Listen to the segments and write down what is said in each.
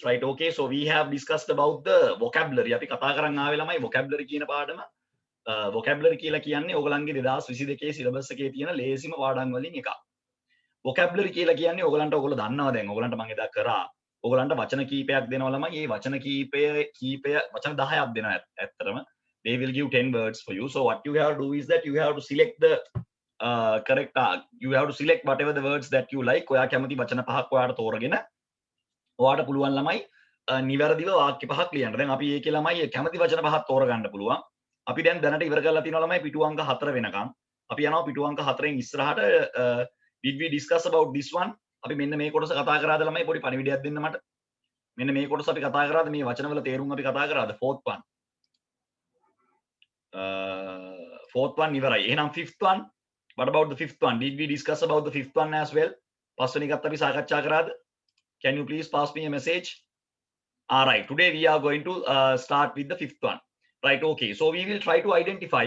right? Okay, so we have discussed about the vocabulary. අපි කතා කරන් ආවේ ළමයි vocabulary කියන පාඩම. vocabulary කියලා කියන්නේ ඕගලන්ගේ 2022 සිලබස් එකේ තියෙන ලේසිම පාඩම් වලින් එකක්. vocabulary කියලා කියන්නේ ඕගලන්ට ඕගොල්ලෝ දන්නවා දැන්. ඕගලන්ට මම එදා කරා. ඕගලන්ට වචන කීපයක් දෙනවා ළමයි. මේ වචන කීපය වචන 10ක් දෙනවා ඇත්තටම. They will give 10 words for you. So what you have to do is that you have to select the correct you have to select whatever the words that you like. ඔයා කැමති වචන පහක් ඔයාට තෝරගෙන ඔයාට පුළුවන් ළමයි නිවැරදිව වාක්‍ය පහක් ලියන්න. දැන් අපි ඒකේ ළමයි කැමති වචන පහක් තෝරගන්න පුළුවන්. අපි දැන් දැනට ඉවර කරලා තියෙනවා ළමයි පිටු අංක 4 වෙනකම්. අපි යනවා පිටු අංක 4න් ඉස්සරහට did we discuss about this one? අපි මෙන්න මේ කොටස කතා කරාද ළමයි පොඩි පණිවිඩයක් දෙන්න මට. මෙන්න මේ කොටස අපි කතා කරාද මේ වචනවල තේරුම් අපි කතා කරාද fourth one. fourth one ඉවරයි. එහෙනම් fifth one. What about the fifth one? Did we discuss about the fifth one as well? පස්වෙනි එකත් අපි සාකච්ඡා කරාද? Can you please pass me a message? All right. Today we are going to start with the fifth one. Right. Okay. So we will try to identify.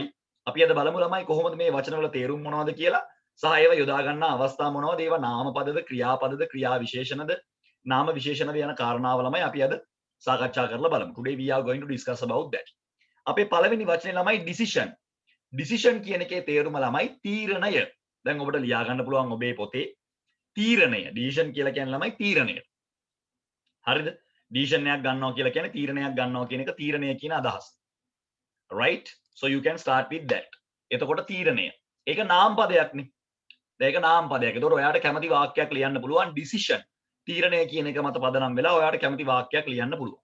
අපි අද බලමු ළමයි කොහොමද මේ වචනවල තේරුම් මොනවද කියලා සහ ඒවා යොදා ගන්න අවස්ථා මොනවද? ඒවා නාම පදද, ක්‍රියාපදද, ක්‍රියා විශේෂණද, නාම විශේෂණද යන කාරණාව ළමයි අපි අද සාකච්ඡා කරලා බලමු. Today we are going to discuss about that. අපේ පළවෙනි වචනේ ළමයි decision. decision කියන එකේ තේරුම ළමයි තීරණය. දැන් ඔබට ලියා ගන්න පුළුවන් ඔබේ පොතේ තීරණය. decision කියලා කියන්නේ ළමයි තීරණය. හරිද? decision එකක් ගන්නවා කියලා කියන්නේ තීරණයක් ගන්නවා කියන එක තීරණය කියන අදහස. Right? So you can start with that. එතකොට තීරණය. ඒක නාම පදයක්නේ. දැන් ඒක නාම පදයක්. එතකොට ඔයාට කැමති වාක්‍යයක් ලියන්න පුළුවන් decision. තීරණය කියන එක මත පදනම් වෙලා ඔයාට කැමති වාක්‍යයක් ලියන්න පුළුවන්.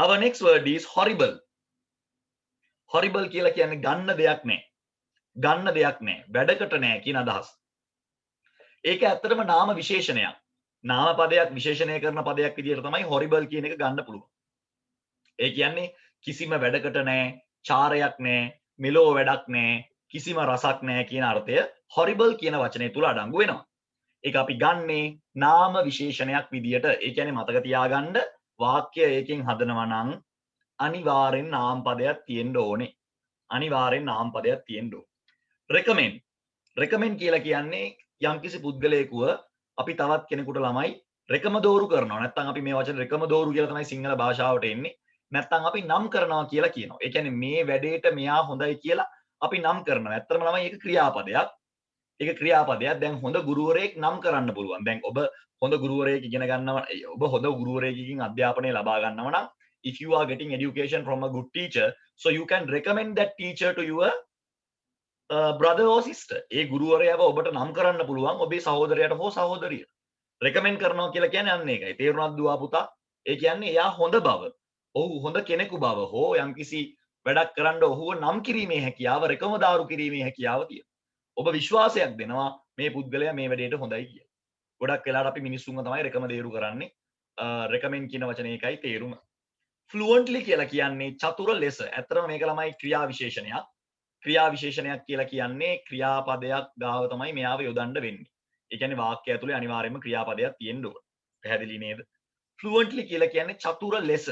Our next word is horrible. horrible කියලා කියන්නේ ගන්න දෙයක් නැහැ. ගන්න දෙයක් නැහැ. වැඩකට නැහැ කියන අදහස. ඒක ඇත්තටම නාම විශේෂණයක්. නාම පදයක් විශේෂණය කරන පදයක් විදිහට තමයි horrible කියන එක ගන්න පුළුවන්. ඒ කියන්නේ කිසිම වැඩකට නැහැ, චාරයක් නැහැ, මෙලෝ වැඩක් නැහැ, කිසිම රසක් නැහැ කියන අර්ථය horrible කියන වචනේ තුල අඩංගු වෙනවා. ඒක අපි ගන්නේ නාම විශේෂණයක් විදිහට. ඒ කියන්නේ මතක තියාගන්න වාක්‍ය එකකින් හදනවා නම් අනිවාර්යෙන් නාම පදයක් තියෙන්න ඕනේ. අනිවාර්යෙන් නාම පදයක් තියෙන්න ඕනේ. recommend. recommend කියලා කියන්නේ යම්කිසි පුද්ගලයෙකුව අපි තවත් කෙනෙකුට ළමයි රෙකමදෝරු කරනවා. නැත්නම් අපි මේ වචන රෙකමදෝරු කියලා තමයි සිංහල භාෂාවට එන්නේ. නැත්නම් අපි නම් කරනවා කියලා කියනවා. ඒ කියන්නේ මේ වැඩේට මෙයා හොඳයි කියලා අපි නම් කරනවා. ඇත්තටම ළමයි ඒක ක්‍රියාපදයක්. ඒක ක්‍රියාපදයක්. දැන් හොඳ ගුරුවරයෙක් නම් කරන්න පුළුවන්. දැන් ඔබ හොඳ ගුරුවරයෙක් ඉගෙන ගන්නව ඔබ හොඳ ගුරුවරයෙක්ගෙන් අධ්‍යාපනය ලබා ගන්නව නම් if you are getting education from a good teacher, so you can recommend that teacher to your brother or sister. ඒ ගුරුවරයාව ඔබට නම් කරන්න පුළුවන් ඔබේ සහෝදරයාට හෝ සහෝදරියට. recommend කරනවා කියලා කියන්නේ අන්න ඒකයි. තේරුණාද දුවා පුතා? ඒ කියන්නේ එයා හොඳ බව, ඔහු හොඳ කෙනෙකු බව හෝ යම්කිසි වැඩක් කරන්න ඔහුව නම් කිරීමේ හැකියාව, රෙකමදාරු කිරීමේ හැකියාව තියෙනවා. ඔබ විශ්වාසයක් දෙනවා මේ පුද්ගලයා මේ වැඩේට හොඳයි කියලා. ගොඩක් වෙලාවට අපි මිනිස්සුන්ව තමයි රෙකමදේරු කරන්නේ. recommend කියන වචනේ එකයි තේරුම. fluently කියලා කියන්නේ චතුර ලෙස. ඇත්තටම මේක ළමයි ක්‍රියා විශේෂණයක්. ක්‍රියා විශේෂණයක් කියලා කියන්නේ ක්‍රියාපදයක් ගාව තමයි මෙයාව යොදන්න වෙන්නේ. ඒ කියන්නේ වාක්‍යය ඇතුලේ අනිවාර්යයෙන්ම ක්‍රියාපදයක් තියෙන්න ඕන. පැහැදිලි නේද? fluently කියලා කියන්නේ චතුර ලෙස.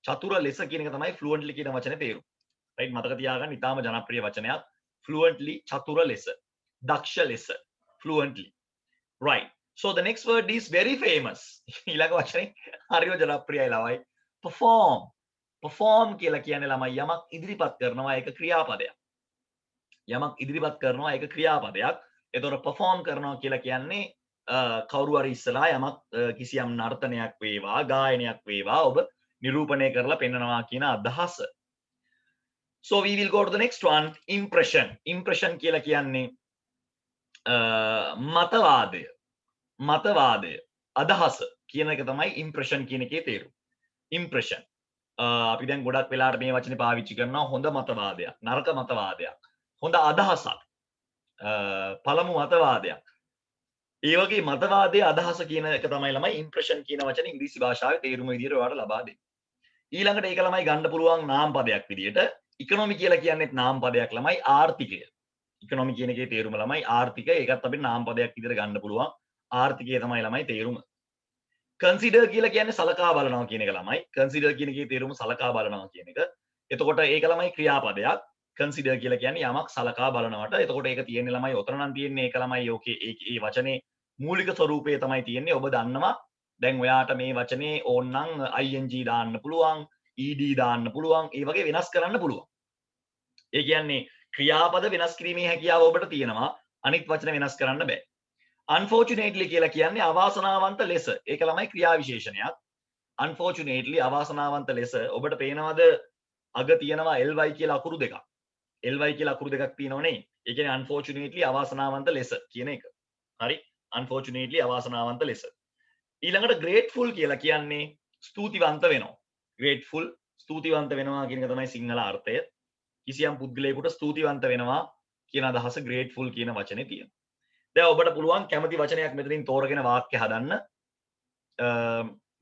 චතුර ලෙස කියන එක තමයි fluently කියන වචනේ තේරුම. right? මතක තියාගන්න ඉතාම ජනප්‍රිය වචනයක්. fluently චතුර ලෙස. දක්ෂ ලෙස. fluently. right. So the next word is very famous. ඊළඟ වචනේ හරිම ජනප්‍රියයි ළමයි. perform. perform කියලා කියන්නේ ළමයි යමක් ඉදිරිපත් කරනවා ඒක ක්‍රියාපදයක්. යමක් ඉදිරිපත් කරනවා ඒක ක්‍රියාපදයක්. එතකොට perform කරනවා කියලා කියන්නේ කවුරු හරි ඉස්සලා යමක් කිසියම් නර්තනයක් වේවා, ගායනයක් වේවා ඔබ නිරූපණය කරලා පෙන්නනවා කියන අදහස. So we will go to the next one, impression. impression කියලා කියන්නේ මතවාදය. මතවාදය, අදහස කියන එක තමයි impression කියන එකේ තේරුම. impression. අපි දැන් ගොඩක් වෙලාවට මේ වචනේ පාවිච්චි කරනවා හොඳ මතවාදයක්, නරක මතවාදයක්, හොඳ අදහසක්, පළමු මතවාදයක්. ඒ වගේ මතවාදයේ අදහස කියන එක තමයි ළමයි impression කියන වචනේ ඉංග්‍රීසි භාෂාවේ තේරුම විදිහට ඔයාලට ලබා දෙන්නේ. ඊළඟට ඒක ළමයි ගන්න පුළුවන් නාම පදයක් විදිහට economy කියලා කියන්නේත් නාම පදයක් ළමයි ආර්ථිකය. economy කියන එකේ තේරුම ළමයි ආර්ථිකය. ඒකත් අපිට නාම පදයක් විදිහට ගන්න පුළුවන්. ආර්ථිකය තමයි ළමයි තේරුම. consider කියලා කියන්නේ සලකා බලනවා කියන එක ළමයි. consider කියන එකේ තේරුම සලකා බලනවා කියන එක. එතකොට ඒක ළමයි ක්‍රියාපදයක්. consider කියලා කියන්නේ යමක් සලකා බලනවට. එතකොට ඒක තියෙන්නේ ළමයි ඔතන නම් තියෙන්නේ ඒක ළමයි ඕකේ ඒ වචනේ මූලික ස්වරූපය තමයි තියෙන්නේ. ඔබ දන්නවා දැන් ඔයාට මේ වචනේ ඕන්නම් ing දාන්න පුළුවන්, ed දාන්න පුළුවන්, ඒ වගේ වෙනස් කරන්න පුළුවන්. ඒ කියන්නේ ක්‍රියාපද වෙනස් කිරීමේ හැකියාව ඔබට තියෙනවා. අනිත් වචන වෙනස් කරන්න බෑ. unfortunately කියලා කියන්නේ අවාසනාවන්ත ලෙස. ඒක ළමයි ක්‍රියා විශේෂණයක්. unfortunately අවාසනාවන්ත ලෙස ඔබට පේනවද අග තියෙනවා ly කියලා අකුරු දෙකක්. ly කියලා අකුරු දෙකක් තියෙනවනේ. ඒ කියන්නේ unfortunately අවාසනාවන්ත ලෙස කියන එක. හරි? unfortunately අවාසනාවන්ත ලෙස. ඊළඟට grateful කියලා කියන්නේ ස්තුතිවන්ත වෙනවා. grateful ස්තුතිවන්ත වෙනවා කියන එක තමයි සිංහල අර්ථය. කිසියම් පුද්ගලයෙකුට ස්තුතිවන්ත වෙනවා කියන අදහස grateful කියන වචනේ තියෙනවා. දැන් ඔබට පුළුවන් කැමති වචනයක් මෙතනින් තෝරගෙන වාක්‍ය හදන්න.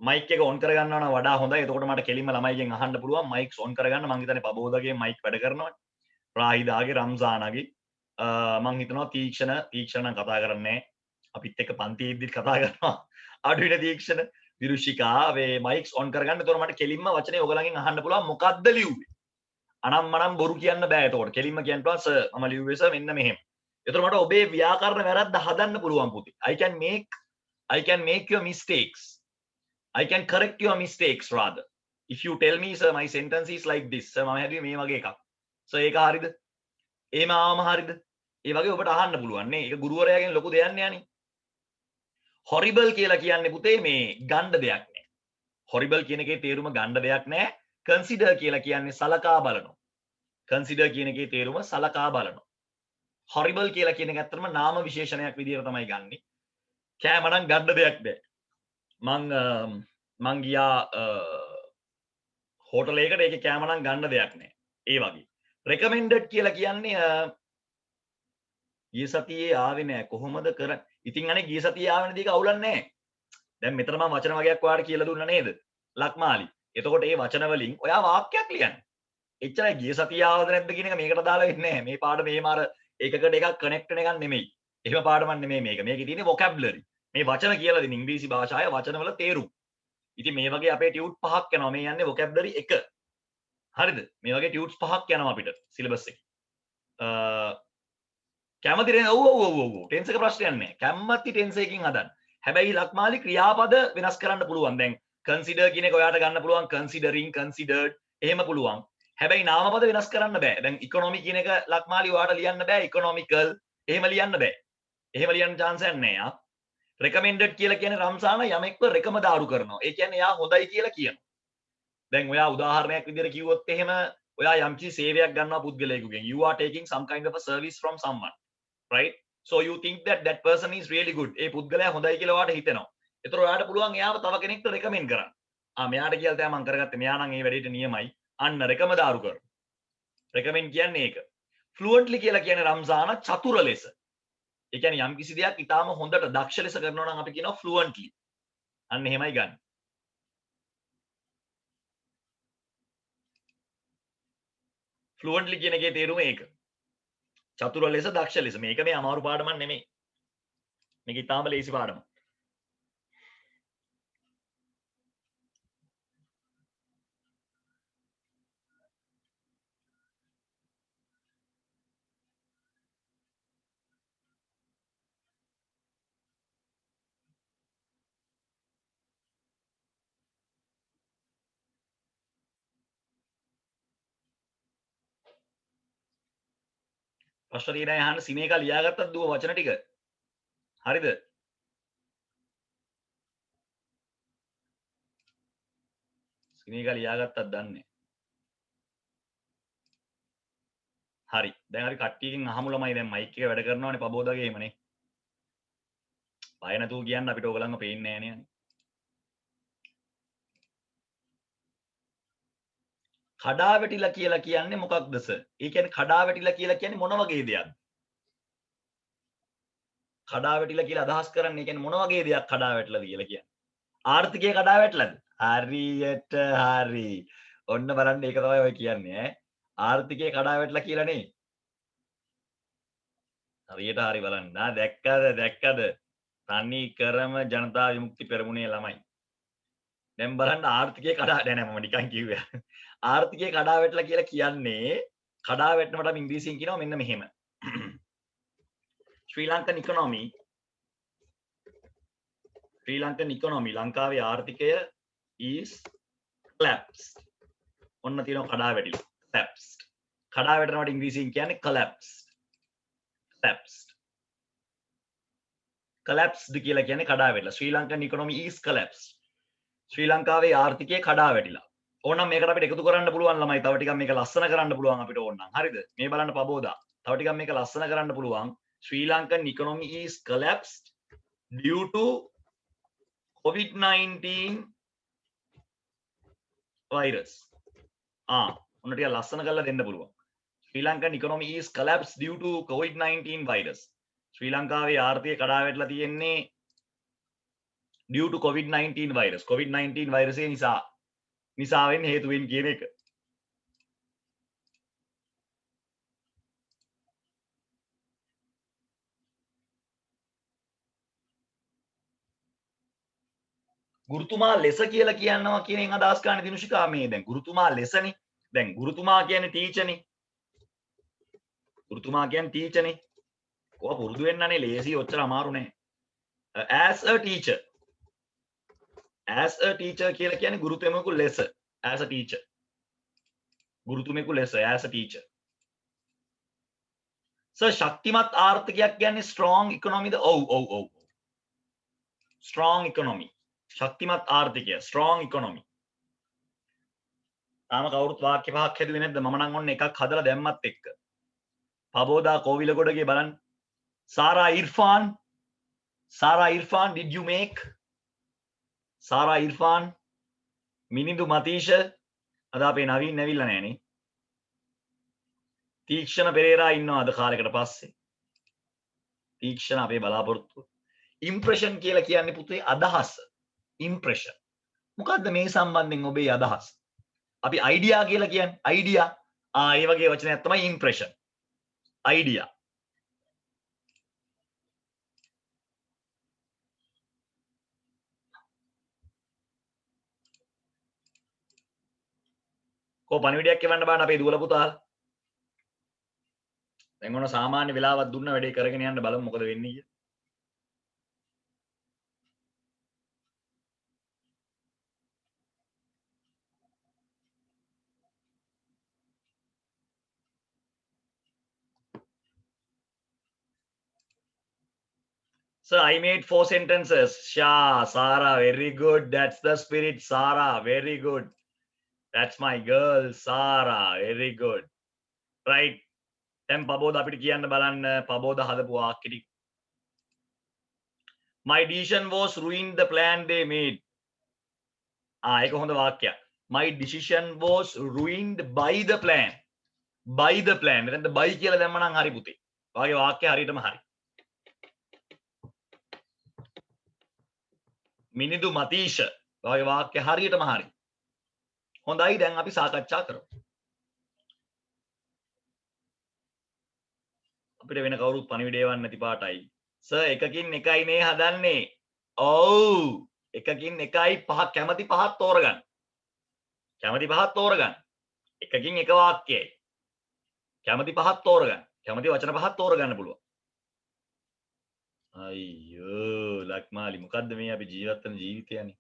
මයික් එක ඔන් කරගන්නවා නම් වඩා හොඳයි. එතකොට මට කෙලින්ම ළමයිගෙන් අහන්න පුළුවන්. මයික්ස් ඔන් කරගන්න. මං හිතන්නේ පබෝදගේ මයික් වැඩ කරනවා. රාහිදාගේ රම්සානාගේ මං හිතනවා තීක්ෂණ නම් කතා කරන්නේ අපිත් එක්ක පන්ති ඉද්දිත් කතා කරනවා. අඩුවෙන තීක්ෂණ විරුෂිකා වේ මයික්ස් ඔන් කරගන්න. එතකොට මට කෙලින්ම වචනේ ඔයගලගෙන් අහන්න පුළුවන් මොකද්ද ලිව්වේ? අනම්මනම් බොරු කියන්න බෑ. එතකොට කෙලින්ම කියන්න පුළුවන් සර් මම ලිව්වේ සර් මෙන්න මෙහෙම. එතකොට මට ඔබේ ව්‍යාකරණ වැරද්ද හදන්න පුළුවන් පුතේ. I can make your mistakes. I can correct your mistakes rather. If you tell me sir my sentence is like this. sir මම හැදුවේ මේ වගේ එකක්. sir ඒක හරිද? එහෙම ආවම හරිද? ඒ වගේ ඔබට අහන්න පුළුවන් නේ. ඒක ගුරුවරයාගෙන් ලොකු දෙයක් නෑනේ. horrible කියලා කියන්නේ පුතේ මේ ගණ්ඩ දෙයක් නෑ. horrible කියන එකේ තේරුම ගණ්ඩ දෙයක් නෑ. consider කියලා කියන්නේ සලකා බලනවා. consider කියන එකේ තේරුම සලකා බලනවා. horrible කියලා කියන එක ඇත්තටම නාම විශේෂණයක් විදිහට තමයි ගන්නෙ. කෑම නම් ගණ්ඩ දෙයක් නෑ. මං ගියා හෝටලයකට ඒකේ කෑම නම් ගන්න දෙයක් නෑ. ඒ වගේ. recommended කියලා කියන්නේ ගිය සතියේ ආවේ නෑ කොහොමද කරන්නේ? ඉතින් අනේ ගිය සතියේ ආවෙ නැති එක අවුලක් නෑ. දැන් මෙතන මම වචන වගේක් ඔයාලට කියලා දුන්නා නේද? ලක්මාලි. එතකොට මේ වචන වලින් ඔයා වාක්‍යයක් ලියන්න. එච්චරයි ගිය සතියේ ආවද නැද්ද කියන එක මේකට දාලා වෙන්නේ නෑ. මේ පාඩම මේම අර එකකට එකක් කනෙක්ට් වෙන එකක් නෙමෙයි. එහෙම පාඩමක් නෙමෙයි මේක. මේකේ තියෙන්නේ vocabulary. මේ වචන කියලා දෙන ඉංග්‍රීසි භාෂාවේ වචනවල තේරුම්. ඉතින් මේ වගේ අපේ ටියුට් 5ක් යනවා. මේ යන්නේ vocabulary 1. හරිද? මේ වගේ ටියුට්ස් 5ක් යනවා අපිට සිලබස් එකේ. කැමති ටෙන්ස් ඔව් ටෙන්ස් එක ප්‍රශ්නයක් නෑ. කැමති ටෙන්ස් එකකින් හදන්න. හැබැයි ලක්මාලි ක්‍රියාපද වෙනස් කරන්න පුළුවන්. දැන් consider කියන එක ඔයාට ගන්න පුළුවන් considering considered එහෙම පුළුවන්. හැබැයි නාමපද වෙනස් කරන්න බෑ. දැන් economy කියන එක ලක්මාලි ඔයාට ලියන්න බෑ economical එහෙම ලියන්න බෑ. එහෙම ලියන්න chance එකක් නෑ. recommended කියලා කියන්නේ රම්සාන යමෙක්ව රෙකම දාරු කරනවා. ඒ කියන්නේ එයා හොඳයි කියලා කියනවා. දැන් ඔයා උදාහරණයක් විදිහට කිව්වොත් එහෙම ඔයා යම්කිසි සේවයක් ගන්නවා පුද්ගලයෙකුගෙන්. You are taking some kind of a service from someone. Right? So you think that that person is really good. ඒ පුද්ගලයා හොඳයි කියලා ඔයාට හිතෙනවා. ඒතර ඔයාට පුළුවන් එයාව තව කෙනෙක්ට රෙකමෙන්ඩ් කරන්න. මෙයාට කියලා තමයි මම කරගත්තේ. මෙයා නම් මේ වැඩේට නියමයි. අන්න රෙකම දාරු කරනවා. රෙකමෙන්ඩ් කියන්නේ ඒක. fluently කියලා කියන්නේ රම්සාන චතුර ලෙස. ඒ කියන්නේ යම් කිසි දෙයක් ඊටාම හොඳට දක්ෂ ලෙස කරනවා නම් අපි කියනවා fluently. අන්න එහෙමයි ගන්න. fluently කියන එකේ තේරුම ඒක. චතුර ලෙස දක්ෂ ලෙස. මේක මේ අමාරු පාඩමක් නෙමෙයි. මේක ඊටාම ලේසි පාඩමක්. ප්‍රශ්න තියෙන අය අහන්න සිනේකා ලියාගත්තත් දුව වචන ටික. හරිද? සිනේකා ලියාගත්තත් දන්නේ. හරි. දැන් හරි කට්ටියකින් අහමු ළමයි දැන් මයික් එක වැඩ කරනවානේ පබෝදගේ එහෙමනේ. බය නැතුව කියන්න අපිට ඕගලන්ව පේන්නේ නැහැ නේ. කඩා වැටිලා කියලා කියන්නේ මොකක්ද සර්? ඒ කියන්නේ කඩා වැටිලා කියලා කියන්නේ මොන වගේ දෙයක්ද? කඩා වැටිලා කියලා අදහස් කරන්නේ කියන්නේ මොන වගේ දෙයක් කඩා වැටලාද කියලා කියන්නේ? ආර්ථිකය කඩා වැටලාද? හරියට හරි. ඔන්න බලන්න ඒක තමයි ඔය කියන්නේ ඈ. ආර්ථිකය කඩා වැටලා කියලා නේ. හරියට හරි බලන්න. දැක්කද? තනි කරම ජනතා විමුක්ති පෙරමුණේ ළමයි. දැන් බලන්න ආර්ථිකය කඩා නෑ මම නිකන් කිව්වා. ආර්ථිකය කඩා වැටලා කියලා කියන්නේ කඩා වැටෙනවට අපි ඉංග්‍රීසියෙන් කියනවා මෙන්න මෙහෙම. Sri Lankan economy Sri Lankan economy ලංකාවේ ආර්ථිකය is collapsed. ඔන්න තියෙනවා කඩා වැටිලා. collapsed. කඩා වැටෙනවට ඉංග්‍රීසියෙන් කියන්නේ collapsed. collapsed. collapsed කියලා කියන්නේ කඩා වැටිලා. Sri Lankan economy is collapsed. ශ්‍රී ලංකාවේ ආර්ථිකය කඩා වැටිලා. ඕනම් මේකට අපිට එකතු කරන්න පුළුවන් ළමයි. තව ටිකක් මේක ලස්සන කරන්න පුළුවන් අපිට ඕනනම්. හරිද? මේ බලන්න පබෝදා. තව ටිකක් මේක ලස්සන කරන්න පුළුවන්. Sri Lankan economy is collapsed due to COVID-19 virus. ඔන්න ටිකක් ලස්සන කරලා දෙන්න පුළුවන්. Sri Lankan economy is collapsed due to COVID-19 virus. ශ්‍රී ලංකාවේ ආර්ථිකය කඩා වැටලා තියෙන්නේ due to COVID-19 virus. COVID-19 virus නිසාවෙන් හේතුවෙන් කියන එක. ගුරුතුමා ලෙස කියලා කියනවා කියන එක අදහස් ගන්න දිනුෂිකා මේ දැන් ගුරුතුමා ලෙසනේ. දැන් ගුරුතුමා කියන්නේ ටීචර්නේ. ගුරුතුමා කියන්නේ ටීචර්නේ. කොහොම පුරුදු වෙන්නනේ ලේසි ඔච්චර අමාරු නෑ. as a teacher. as a teacher කියලා කියන්නේ ගුරුතුමෙකු ලෙස. as a teacher. ගුරුතුමෙකු ලෙස as a teacher. ශක්තිමත් ආර්ථිකයක් කියන්නේ strong economy ද? ඔව්. strong economy. ශක්තිමත් ආර්ථිකය strong economy. තාම කවුරුත් වාක්‍ය පහක් හැදුවේ නැද්ද? මම නම් ඔන්න එකක් හදලා දැම්මත් එක්ක. පබෝදා කෝවිලගොඩගේ බලන්න. Sara Irfan, did you make? Sara Irfan, මිනිඳු මතීෂ අද අපේ නවීන් නැවිල්ලා නෑනේ. තීක්ෂණ පෙරේරා ඉන්නවා අද කාලයකට පස්සේ. තීක්ෂණ අපේ බලාපොරොත්තුව. ඉම්ප්‍රෙෂන් කියලා කියන්නේ පුතේ අදහස. ඉම්ප්‍රෙෂන්. මොකද්ද මේ සම්බන්ධයෙන් ඔබේ අදහස්? අපි අයිඩියා කියලා කියන්නේ අයිඩියා. ඒ වගේ වචනයක් තමයි ඉම්ප්‍රෙෂන්. අයිඩියා. කො පණිවිඩයක් එවන්න බෑන අපේ දුවල පුතාලා. දැන් ඔන්න සාමාන්‍ය වෙලාවක් දුන්න වැඩේ කරගෙන යන්න බලමු මොකද වෙන්නේ කියලා. So I made 4 sentences. Sarah, very good. That's the spirit. Sarah, very good. That's my girl. Sarah, very good. Right. දැන් පබෝද අපිට කියන්න බලන්න පබෝද හදපු වාක්‍ය ටික. My decision was ruined the plan they made. ඒක හොඳ වාක්‍යයක්. My decision was ruined by the plan. By the plan. මෙතන by කියලා දැම්ම නම් හරි පුතේ. වාගේ වාක්‍ය හරියටම හරි. මිනිඳු මතීෂ වාගේ වාක්‍ය හරියටම හරි. හොඳයි දැන් අපි සාකච්ඡා කරමු. අපිට වෙන කවුරුත් පණිවිඩය එවන්න නැති පාටයි. සර් එකකින් එකයි නේ හදන්නේ. ඔව්. එකකින් එකයි පහ කැමැති පහක් තෝරගන්න. කැමැති පහක් තෝරගන්න. එකකින් එක වාක්‍යයයි. කැමැති පහක් තෝරගන්න. කැමැති වචන පහක් තෝරගන්න පුළුවන්. අයියෝ ලක්මාලි මොකද්ද මේ අපි ජීවත් වෙන ජීවිතයනේ.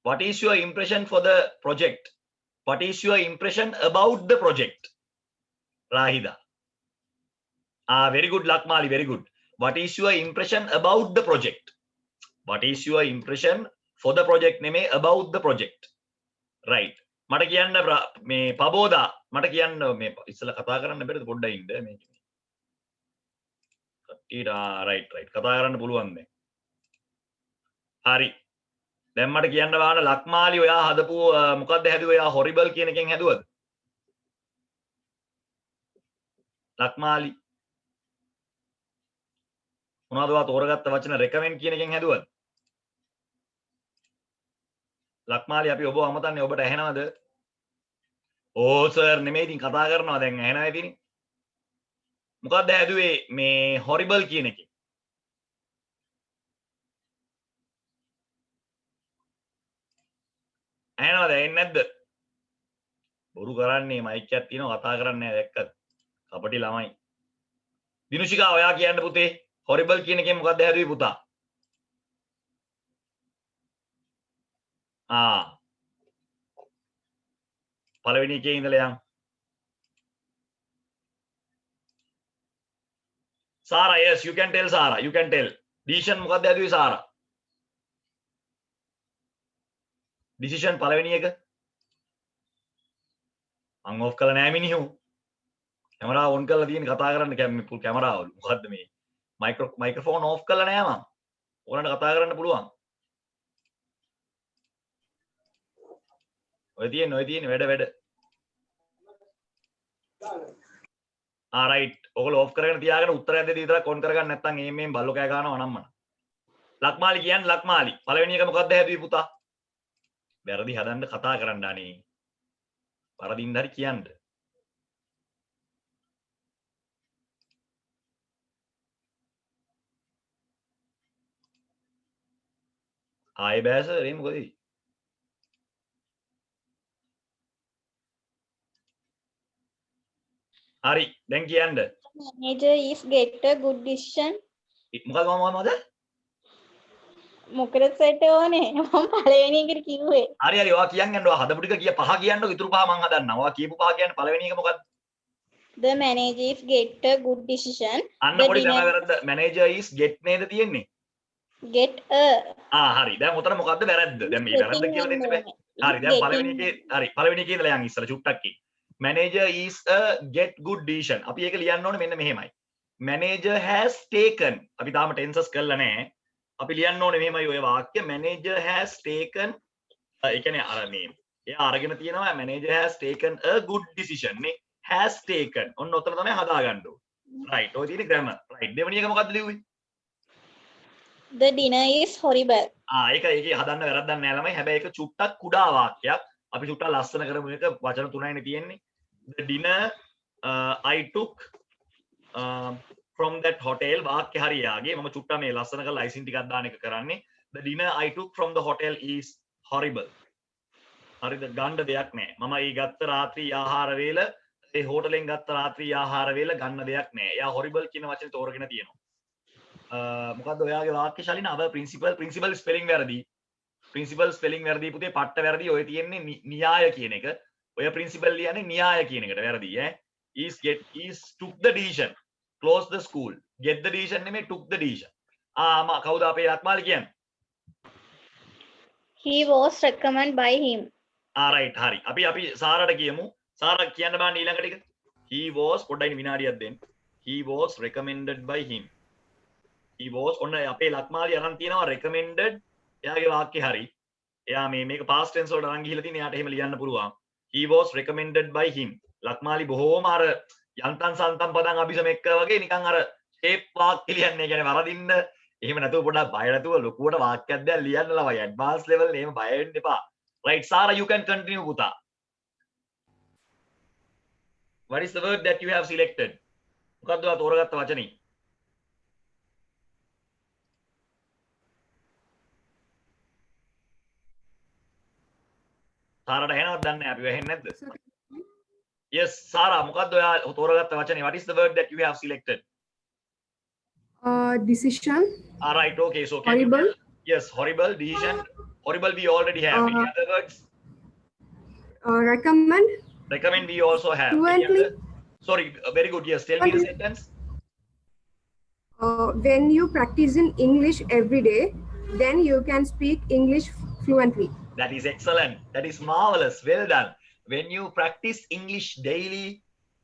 What is your impression for the project? What is your impression about the project? Rahida. Very good Lakmali, very good. What is your impression about the project? What is your impression for the project? නෙමේ about the project. Right. මට කියන්න මේ පබෝදා මට කියන්න මේ ඉස්සලා කතා කරන්න බැරිද පොඩ්ඩක් ඉන්න මේ කට්ටියට right කතා කරන්න පුළුවන් දැන්. හරි. දැන් මට කියන්න බලන්න ලක්මාලි ඔයා හදපු මොකද්ද හැදුවේ? ඔයා horrible කියන එකෙන් හැදුවද? ලක්මාලි මොනවද ඔයා තෝරගත්ත වචන recommend කියන එකෙන් හැදුවද? ලක්මාලි අපි ඔබ අමතන්නේ ඔබට ඇහෙනවද? ඕ සර් නෙමෙයි ඉතින් කතා කරනවා දැන් ඇහෙනවා ඉතින්. මොකද්ද හැදුවේ මේ horrible කියන එකෙන්? ඇහෙනවද ඇහෙන්නේ නැද්ද? බොරු කරන්නේ මයික් එකක් තියෙනවා කතා කරන්නේ නැහැ දැක්කද? කපටි ළමයි. දිනුෂිකා ඔයා කියන්න පුතේ horrible කියන එකෙන් මොකද්ද හැදුවේ පුතා? පළවෙනි එකේ ඉඳලා යන්. Sara, yes, you can tell Sara. You can tell. Decision මොකක්ද ඇදුවේ Sara? Decision පළවෙනි එක. මං ඔෆ් කරලා නෑ මිනිහු. කැමරාව ඔන් කරලා තියෙන කතා කරන්න කැමරාව. මොකද්ද මේ? මයික්‍රොෆෝන් ඔෆ් කරලා නෑ මං. ඕනට කතා කරන්න පුළුවන්. ඔය තියෙන වැඩ. right. ඔයගොල්ලෝ ඔෆ් කරගෙන තියාගෙන උත්තරයක් දෙන්න විතරක් ඔන් කරගන්න නැත්නම් මේ බල්ලෝ කෑ ගන්නවා අනම්මන. ලක්මාලි කියන්නේ ලක්මාලි. පළවෙනි එක මොකක්ද හැදුවේ පුතා? වැරදි හදන්න කතා කරන්න අනේ. වරදින්න හරි කියන්න. ආයෙ බෑස මේ මොකද? හරි දැන් කියන්න. Manager is get a good decision. මොකද? මොකද සෙට ඕනේ මම පළවෙනි එකට කිව්වේ. හරි ඔයා කියන් යන්න. ඔයා හදපු ටික පහ කියන්නකො. ඉතුරු පහ මං හදන්නම්. ඔයා කියපු පහ කියන්න පළවෙනි එක මොකද්ද? The manager is get a good decision. අන්න පොඩි තමයි වැරද්ද. manager is get නේද තියෙන්නේ? Get a. හරි. දැන් උතන මොකද්ද වැරද්ද? දැන් මේ වැරද්ද කියලා දෙන්න බෑ. හරි දැන් පළවෙනි එකේ ඉඳලා යන් ඉස්සර චුට්ටක් කි. Manager is a get good decision. අපි ඒක ලියන්න ඕනේ මෙන්න මෙහෙමයි. Manager has taken. අපි තාම tenses කරලා නැහැ. අපි ලියන්න ඕනේ මෙහෙමයි ඔය වාක්‍ය. Manager has taken. ඒ කියන්නේ අර මේ එයා අරගෙන තියෙනවා manager has taken a good decision නේ. Has taken. ඔන්න ඔතන තමයි හදාගන්න ඕනේ. right. ඔය තියෙන grammar. right. දෙවෙනි එක මොකද්ද ලිව්වේ? The dinner is horrible. ඒකේ හදන්න වැරද්දක් නෑ ළමයි. හැබැයි ඒක චුට්ටක් කුඩා වාක්‍යයක්. අපි චුට්ටක් ලස්සන කරමු එක වචන තුනයිනේ තියෙන්නේ. The dinner I took from that hotel වාක්‍ය හරියාගේ මම චුට්ටක් මේ ලස්සන කරලා අයිසින් ටිකක් දාන එක කරන්නේ. The dinner I took from the hotel is horrible. හරිද? ගන්න දෙයක් නෑ. මම ඊ ගත්ත රාත්‍රී ආහාර වේල ඒ හෝටලෙන් ගත්ත රාත්‍රී ආහාර වේල ගන්න දෙයක් නෑ. එයා horrible කියන වචනේ තෝරගෙන තියෙනවා. මොකද්ද ඔයාගේ වාක්‍ය ශාලින අව ප්‍රින්සිපල් ස්පෙලිං වැරදි. ප්‍රින්සිපල් ස්පෙලිං වැරදි පුතේ පට්ට වැරදි. ඔය තියෙන්නේ න්‍යාය කියන එක. ඔය ප්‍රින්සිපල් ලියන්නේ න්‍යාය කියන එකට වැරදි ඈ. is took the decision. Close the school. Get the decision නෙමෙයි took the decision. කවුද අපේ ලක්මාලි කියන්නේ? He was recommended by him. right හරි. අපි සාරට කියමු. සාර කියන්න බෑ ඊළඟ ටික. He was පොඩ්ඩයි විනාඩියක් දෙන්න. He was recommended by him. He was ඔන්න අපේ ලක්මාලි අරන් තියෙනවා recommended. එයාගේ වාක්‍ය හරි. එයා මේක past tense වලට අරන් ගිහිල්ලා තියෙන. එයාට එහෙම ලියන්න පුළුවන්. He was recommended by him. Lakmali බොහෝම අර යන්තම් සන්තම් පදන් අභිසම එක්ක වගේ නිකන් අර ෂේප් වාක්‍ය ලියන්නේ. කියන්නේ වරදින්න එහෙම නැතුව පොඩ්ඩක් බය නැතුව ලොකුවට වාක්‍යයක් දැන් ලියන්න ළමයි. ඇඩ්වාන්ස් ලෙවල් එහෙම බය වෙන්න එපා. right Sara, you can continue පුතා. What is the word that you have selected? මොකද්ද ඔයා තෝරගත්ත වචනේ? සාරට ඇහෙනවද දන්නේ නැහැ. අපි වැහෙන්නේ නැද්ද? Yes, Sara, මොකද්ද ඔයා තෝරගත්ත වචනේ? What is the word that you have selected? Decision. Right, okay. So can Horrible. Yes, horrible decision. Horrible we already have. Any other words? Recommend. Recommend we also have. Fluently. Sorry, very good. Yes, tell me the sentence. When you practice in English every day, then you can speak English fluently. That is excellent. That is marvelous. Well done. When you practice English daily,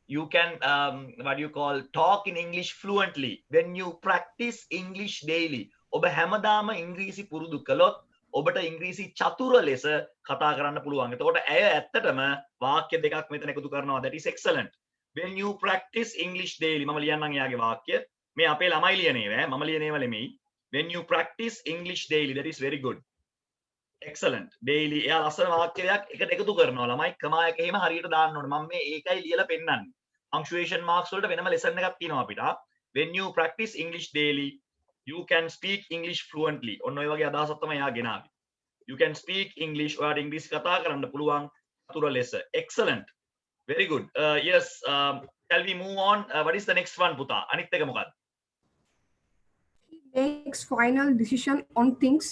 you can what you call talk in English fluently. When you practice English daily, ඔබ හැමදාම ඉංග්‍රීසි පුරුදු කළොත් ඔබට ඉංග්‍රීසි චතුර ලෙස කතා කරන්න පුළුවන්. එතකොට ඇය ඇත්තටම වාක්‍ය දෙකක් මෙතන එකතු කරනවා. That is excellent. When you practice English daily, මම ලියන්නම් එයාගේ වාක්‍ය. මේ අපේ ළමයි ලියනේවා. මම ලියනේවා නෙමෙයි. When you practice English daily, that is very good. Excellent. Daily. එයා ලස්සන වාක්‍යයක් එකට එකතු කරනවා. ළමයි කමා එක එහෙම හරියට දාන්න ඕනේ. මම මේ ඒකයි ලියලා පෙන්නන්නේ. Punctuation marks වලට වෙනම lesson එකක් තියෙනවා අපිට. When you practice English daily, you can speak English fluently. ඔන්න ඔය වගේ අදහසක් තමයි එයා ගෙනාවේ. You can speak English. ඔයාට ඉංග්‍රීසි කතා කරන්න පුළුවන් අතුර ලෙස. Excellent. Very good. Yes, shall we move on? What is the next one පුතා? අනිත් එක මොකක්ද? He makes final decision on things.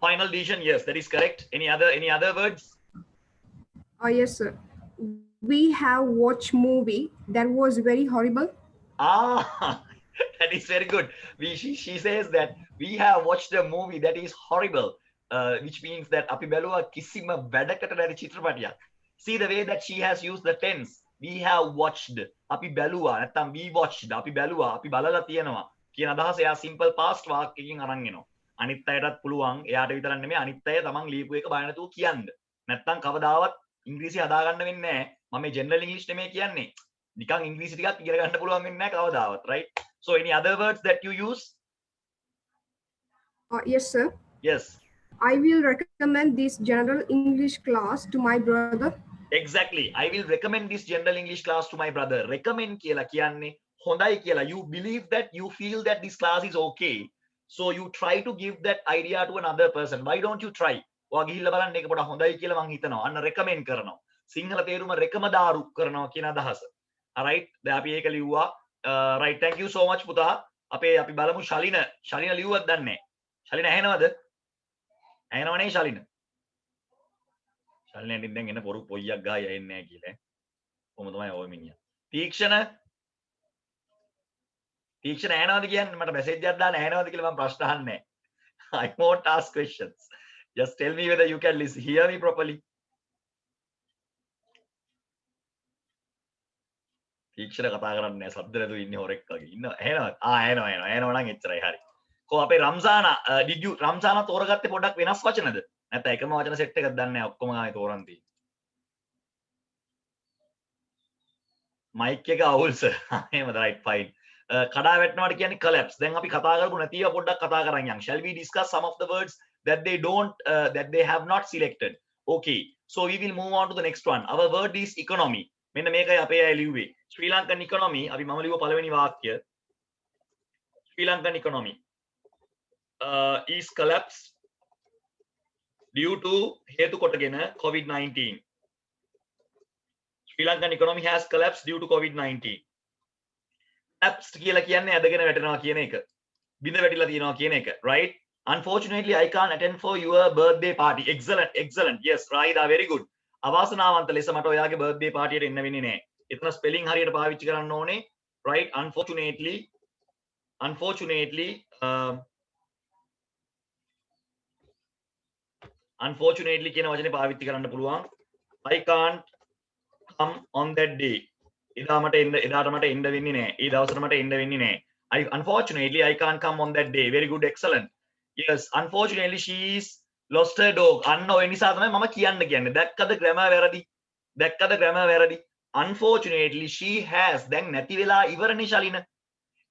Final decision, yes, that is correct. Any other words? Oh, yes, sir. We have watched movie that was very horrible. Ah, that is very good. She says that we have watched a movie that is horrible, which means that අපි බැලුවා කිසිම වැඩකට නැති චිත්‍රපටයක්. See the way that she has used the tense. We have watched. අපි බැලුවා නැත්නම් we watched. අපි බැලුවා. අපි බලලා තියෙනවා. කියන අදහස එයා simple past වාක්‍යකින් අරන් එනවා. අනිත් අයටත් පුළුවන් එයාට විතරක් නෙමෙයි අනිත් අය තමන් ලියපු එක බය නැතුව කියන්න. නැත්නම් කවදාවත් ඉංග්‍රීසි හදාගන්න වෙන්නේ නැහැ. මම මේ general English නෙමෙයි කියන්නේ. නිකන් ඉංග්‍රීසි ටිකක් ඉගෙන ගන්න පුළුවන් වෙන්නේ නැහැ කවදාවත්, right? So any other words that you use? Yes, sir. Yes, I will recommend this general English class to my brother. exactly. I will recommend this general English class to my brother. Recommend කියලා කියන්නේ හොඳයි කියලා. You believe that, you feel that this class is okay, so you try to give that idea to another person. Why don't you try? ඔයා ගිහිල්ලා බලන්න ඒක පොඩ හොඳයි කියලා මං හිතනවා. අන්න recommend කරනවා. සිංහල තේරුම රෙකමදාරු කරනවා කියන අදහස. alright, දැන් අපි ඒක ලිව්වා. right, thank you so much පුතා. අපි බලමු ශලින ලිව්වද දන්නේ නැහැ. ශලින ඇහෙනවද? ඇහෙනවනේ ශලින. ශලිනෙන් දැන් එන පොයියක් ගහයි ඇහෙන්නේ නැහැ කියලා. කොහොම තමයි ඔය මිනිහා. තීක්ෂණ ඇහෙනවද කියන්නේ මට මැසේජ් එකක් දාන්න ඇහෙනවද කියලා මම ප්‍රශ්න අහන්නේ නැහැ. I won't ask questions. Just tell me whether you can listen, hear me properly. තීක්ෂණ කතා කරන්නේ නැහැ සද්ද නැතුව ඉන්නේ හොරෙක් වගේ. ඉන්න ඇහෙනවද? ඇහෙනවා නම් එච්චරයි හරි. කො අපේ රම්සානා did you රම්සානා තෝරගත්තේ පොඩ්ඩක් වෙනස් වචනද? නැත්නම් එකම වචන සෙට් එකක් දන්නේ නැහැ ඔක්කොම ආයේ තෝරන් තියෙන්නේ. මයික් එක අවුල් සර්. එහෙමද right fine. කඩා වැටෙනවාට කියන්නේ collapse. දැන් අපි කතා කරපු නැතිව පොඩ්ඩක් කතා කරන් යන්න. Shall we discuss some of the words that they have not selected? Okay. So we will move on to the next one. Our word is economy. මෙන්න මේකයි අපේ අය ලිව්වේ. Sri Lankan economy අපි මම ලිව්ව පළවෙනි වාක්‍ය. Sri Lankan economy is collapsed due to හේතු කොටගෙන COVID-19. Sri Lankan economy has collapsed due to COVID-19. Collapsed කියලා කියන්නේ ඇදගෙන වැටෙනවා කියන එක. බිඳ වැටිලා තියෙනවා කියන එක, right? Unfortunately I can't attend for your birthday party. Excellent. Yes, Raida, very good. අවාසනාවන්ත ලෙස මට ඔයාගේ birthday party එකට එන්න වෙන්නේ නැහැ. එතන spelling හරියට පාවිච්චි කරන්න ඕනේ, right? Unfortunately කියන වචනේ පාවිච්චි කරන්න පුළුවන්. I can't come on that day. එදාට මට එන්න වෙන්නේ නැහැ. ඒ දවසට මට එන්න වෙන්නේ නැහැ. Unfortunately I can't come on that day. Very good, excellent. Yes, unfortunately she's lost her dog. අන්න ඔය නිසා තමයි මම කියන්නේ. දැක්කද grammar වැරදි? Unfortunately she has දැන් නැති වෙලා ඉවරනේ ශලින.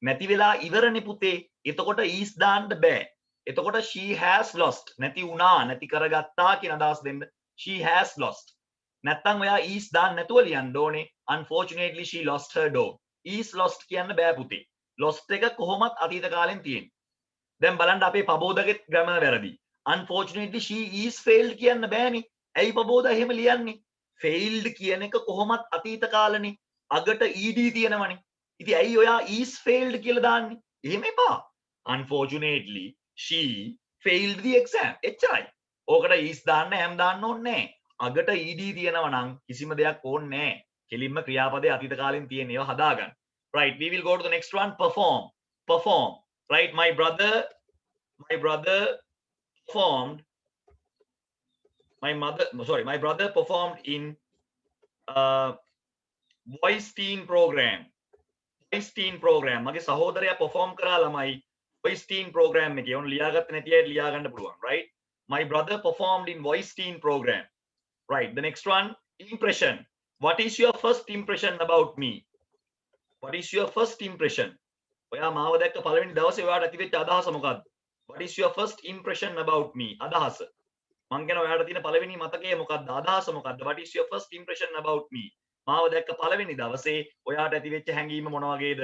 නැති වෙලා ඉවරනේ පුතේ. එතකොට is දාන්න බෑ. එතකොට she has lost. නැති වුණා, නැති කරගත්තා කියන අදහස් දෙන්න. She has lost. නැත්තම් ඔයා is දාන්න නැතුව ලියන්න ඕනේ. Unfortunately she lost her dog. is lost කියන්න බෑ පුතේ. lost එක කොහොමත් අතීත කාලෙන් තියෙන්නේ. දැන් බලන්න අපේ පබෝදගෙත් grammar වැරදි. Unfortunately she is failed කියන්න බෑනේ. ඇයි පබෝද එහෙම ලියන්නේ? failed කියන එක කොහොමත් අතීත කාලනේ. අගට ed තියෙනවනේ. ඉතින් ඇයි ඔයා is failed කියලා දාන්නේ? එහෙම එපා. Unfortunately she failed the exam. එච්චරයි. ඕකට is දාන්න හැම දාන්න ඕනේ නැහැ. අගට ed තියෙනවා නම් කිසිම දෙයක් ඕනේ නැහැ. කෙලින්ම ක්‍රියාපදේ අතීත කාලෙන් තියෙන ඒවා හදාගන්න. Right, we will go to the next one. Perform. Right, my brother performed. My brother performed in voice teen program. මගේ සහෝදරයා perform කරා ළමයි voice teen program එකේ. ඔන්න ලියාගත්ත නැති අය ලියා ගන්න පුළුවන්, right? My brother performed in voice teen program. Right, the next one, impression. What is your first impression about me? What is your first impression? ඔයා මාව දැක්ක පළවෙනි දවසේ ඔයාට ඇතිවෙච්ච අදහස මොකක්ද? What is your first impression about me? අදහස. මං කියන ඔයාට තියෙන පළවෙනි මතකය මොකක්ද? අදහස මොකක්ද? What is your first impression about me? මාව දැක්ක පළවෙනි දවසේ ඔයාට ඇතිවෙච්ච හැඟීම මොන වගේද?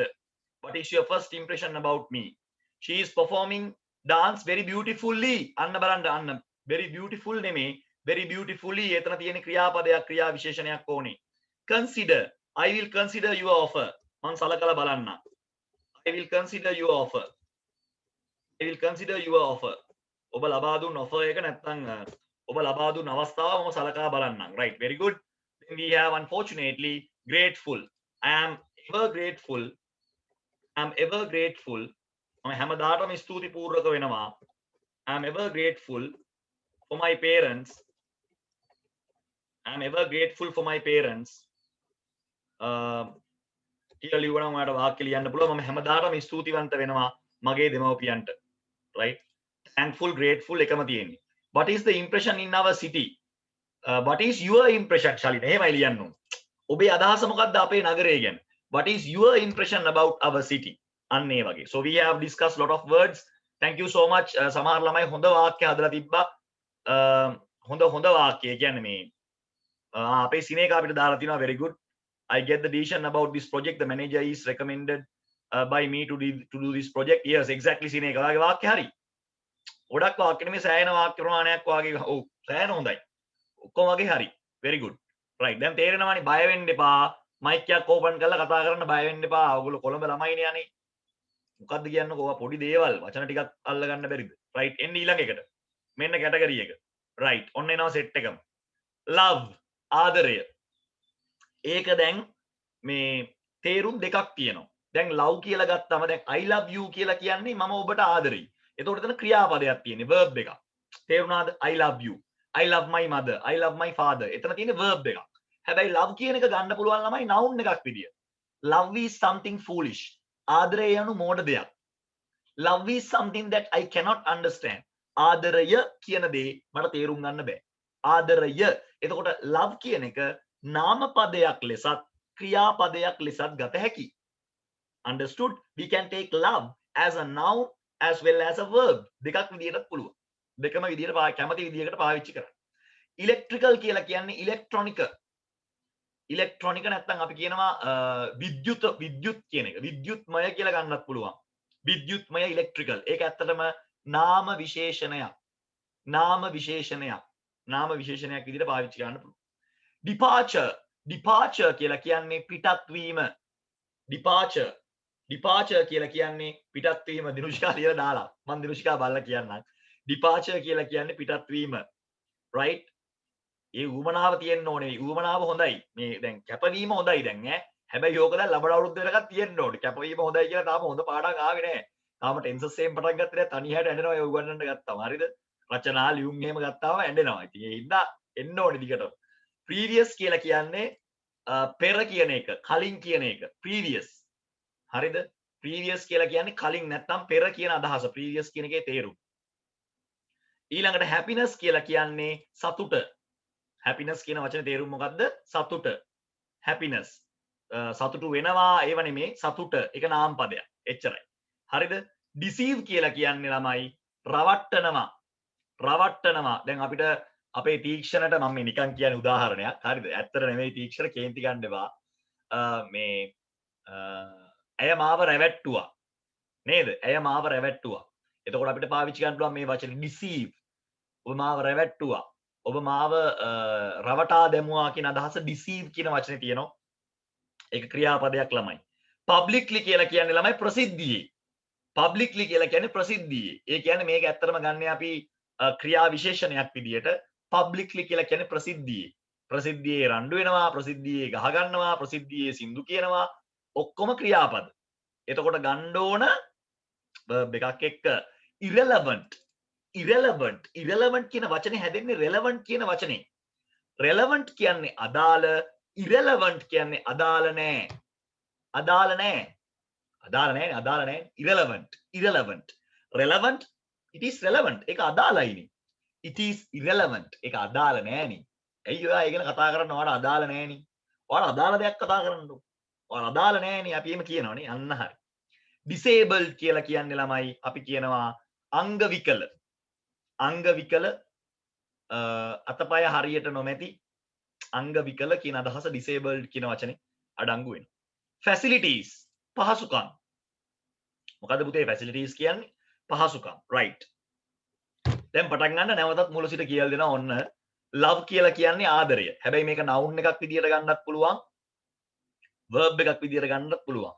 What is your first impression about me? She is performing dance very beautifully. අන්න බලන්න අන්න very beautiful නෙමේ very beautifully එතන තියෙන ක්‍රියාපදයක් ක්‍රියා විශේෂණයක් ඕනේ. Consider. I will consider your offer. මං සලකලා බලන්න. I will consider your offer. ඔබ ලබා දුන්න offer එක නැත්නම් ඔබ ලබා දුන්න අවස්ථාව මම සලකා බලන්නම්. right, very good. Then we have unfortunately grateful. I am ever grateful. I am ever grateful. මම හැමදාටම ස්තුති පූර්වක වෙනවා. I am ever grateful for my parents. I am ever grateful for my parents. කියලා ලියුවනම් ඔයාලට වාක්‍ය ලියන්න පුළුවන්. මම හැමදාටම ස්තුතිවන්ත වෙනවා මගේ දෙමව්පියන්ට. right, thankful, grateful එකම තියෙන්නේ. What is the impression in our city? What is your impression? ශාලින එහෙමයි ලියන්න ඕන. ඔබේ අදහස මොකක්ද අපේ නගරය ගැන? What is your impression about our city? අන්න ඒ වගේ. So we have discussed lot of words. Thank you so much. සමහර ළමයි හොඳ වාක්‍ය හදලා තිබ්බා. හොඳ වාක්‍ය කියන්නේ මේ අපේ සිනේක අපිට දාලා තිනවා very good. I get the decision about this project. The manager is recommended by me to do this project. Yes, exactly සිනේක. ඔයාගේ වාක්‍ය හරි. ගොඩක් වාක්‍ය නෙමෙයි සෑහෙන වාක්‍ය ප්‍රමාණයක් වාගේ. ඔව් සෑහෙන හොඳයි. ඔක්කොම වගේ හරි. very good. right, දැන් තේරෙනවානේ බය වෙන්න එපා. මයික් එකක් ඕපන් කරලා කතා කරන්න බය වෙන්න එපා. ඔයගොල්ලෝ කොළඹ ළමයිනේ යන්නේ. මොකද්ද කියන්නකෝ ඔයා පොඩි දේවල් වචන ටිකක් අල්ල ගන්න බැරිද? right, එන්න ඊළඟ එකට. මෙන්න කැටගරි එක. right, ඔන්න එනවා සෙට් එකම. love ආදරය. ඒක දැන් මේ තේරුම් දෙකක් තියෙනවා. දැන් love කියලා ගත්තම දැන් I love you කියලා කියන්නේ මම ඔබට ආදරෙයි. එතකොට එතන ක්‍රියාපදයක් තියෙන්නේ verb එකක්. තේරුණාද? I love you. I love my mother. I love my father. එතන තියෙන්නේ verb එකක්. හැබැයි love කියන එක ගන්න පුළුවන් ළමයි noun එකක් විදියට. Love is something foolish. ආදරය යනු මෝඩ දෙයක්. Love is something that I cannot understand. ආදරය කියන දේ මට තේරුම් ගන්න බෑ. ආදරය. එතකොට love කියන එක නාමපදයක් ලෙසත් ක්‍රියාපදයක් ලෙසත් ගත හැකි. Understood? We can take love as a noun as well as a verb. දෙකක් විදියටත් පුළුවන්. දෙකම විදියට කැමති විදියකට පාවිච්චි කරන්න. electrical කියලා කියන්නේ electronic. electronic නැත්නම් අපි කියනවා විද්‍යුත් කියන එක. විද්‍යුත්මය කියලා ගන්නත් පුළුවන්. විද්‍යුත්මය electrical. ඒක ඇත්තටම නාම විශේෂණයක්. නාම විශේෂණයක්. නාම විශේෂණයක් විදියට පාවිච්චි කරන්න පුළුවන්. departure. departure කියලා කියන්නේ පිටත් වීම. departure. departure කියලා කියන්නේ පිටත් වීම. දිනුෂිකා ලියලා දාලා. මම දිනුෂිකා බලලා කියන්නම්. departure කියලා කියන්නේ පිටත් වීම. right? ඒ ඌමනාව තියෙන්න ඕනේ. ඌමනාව හොඳයි. මේ දැන් කැපවීම හොඳයි දැන් ඈ. හැබැයි ඕක දැන් ලබන අවුරුද්ද වෙනකන් තියෙන්න ඕනේ. කැපවීම හොඳයි කියලා තාම හොඳ පාඩම් ආවේ නැහැ. තාම ටෙන්සස් එහෙම පටන් ගත්තේ නැහැ. තනියට ඇඬෙනවා ඒ උගන්නන්න ගත්තාම. හරිද? රචනා ලියුම් එහෙම ගත්තාම ඇඬෙනවා. ඉතින් ඒ හින්දා එන්න ඕනේ දිගටම. previous කියලා කියන්නේ පෙර කියන එක, කලින් කියන එක. previous. හරිද? previous කියලා කියන්නේ කලින් නැත්නම් පෙර කියන අදහස. previous කියන එකේ තේරුම. ඊළඟට happiness කියලා කියන්නේ සතුට. happiness කියන වචනේ තේරුම මොකද්ද? සතුට. happiness. සතුටු වෙනවා ඒව නෙමේ සතුට. ඒක නාම පදයක්. එච්චරයි. හරිද? deceive කියලා කියන්නේ ළමයි රවට්ටනවා. රවට්ටනවා. දැන් අපිට අපේ තීක්ෂණට මම මේ නිකන් කියන උදාහරණයක්. හරිද? ඇත්තට නෙමෙයි තීක්ෂණ කේන්ති ගන්න එපා. මේ ඇය මාව රැවට්ටුවා. නේද? ඇය මාව රැවට්ටුවා. එතකොට අපිට පාවිච්චි කරන්න පුළුවන් මේ වචනේ deceive. ඔබ මාව රැවට්ටුවා. ඔබ මාව රවටා දැමුවා කියන අදහස deceive කියන වචනේ තියෙනවා. ඒක ක්‍රියාපදයක් ළමයි. publicly කියලා කියන්නේ ළමයි ප්‍රසිද්ධියේ. publicly කියලා කියන්නේ ප්‍රසිද්ධියේ. ඒ කියන්නේ මේක ඇත්තටම ගන්න අපි ක්‍රියා විශේෂණයක් විදියට publicly කියලා කියන්නේ ප්‍රසිද්ධියේ. ප්‍රසිද්ධියේ රණ්ඩු වෙනවා, ප්‍රසිද්ධියේ ගහ ගන්නවා, ප්‍රසිද්ධියේ සින්දු කියනවා. ඔක්කොම ක්‍රියාපද. එතකොට ගන්න ඕන verb එකක් එක්ක irrelevant. irrelevant. irrelevant කියන වචනේ හැදෙන්නේ relevant කියන වචනේ. relevant කියන්නේ අදාළ, irrelevant කියන්නේ අදාළ නැහැ. අදාළ නැහැ. අදාළ නැහැ, අදාළ නැහැ. irrelevant. irrelevant. relevant, it is relevant. ඒක අදාළයිනේ. it is irrelevant. ඒක අදාළ නැහැනේ. ඇයි ඔයා ඒ ගැන කතා කරන්න ඔයාලට අදාළ නැහැනේ. ඔයාලට අදාළ දෙයක් කතා කරන්න ඕන. ඔයාලට අදාළ නැහැනේ අපි එහෙම කියනවනේ. අන්න හරි. disabled කියලා කියන්නේ ළමයි අපි කියනවා අංග විකල. අංග විකල අතපය හරියට නොමැති අංග විකල කියන අදහස disabled කියන වචනේ අඩංගු වෙනවා. facilities පහසුකම්. මොකද්ද පුතේ facilities කියන්නේ? පහසුකම්. right. දැන් පටන් ගන්න නැවතත් මුල සිට කියලා දෙනවා ඔන්න love කියලා කියන්නේ ආදරය. හැබැයි මේක noun එකක් විදියට ගන්නත් පුළුවන්. verb එකක් විදියට ගන්නත් පුළුවන්.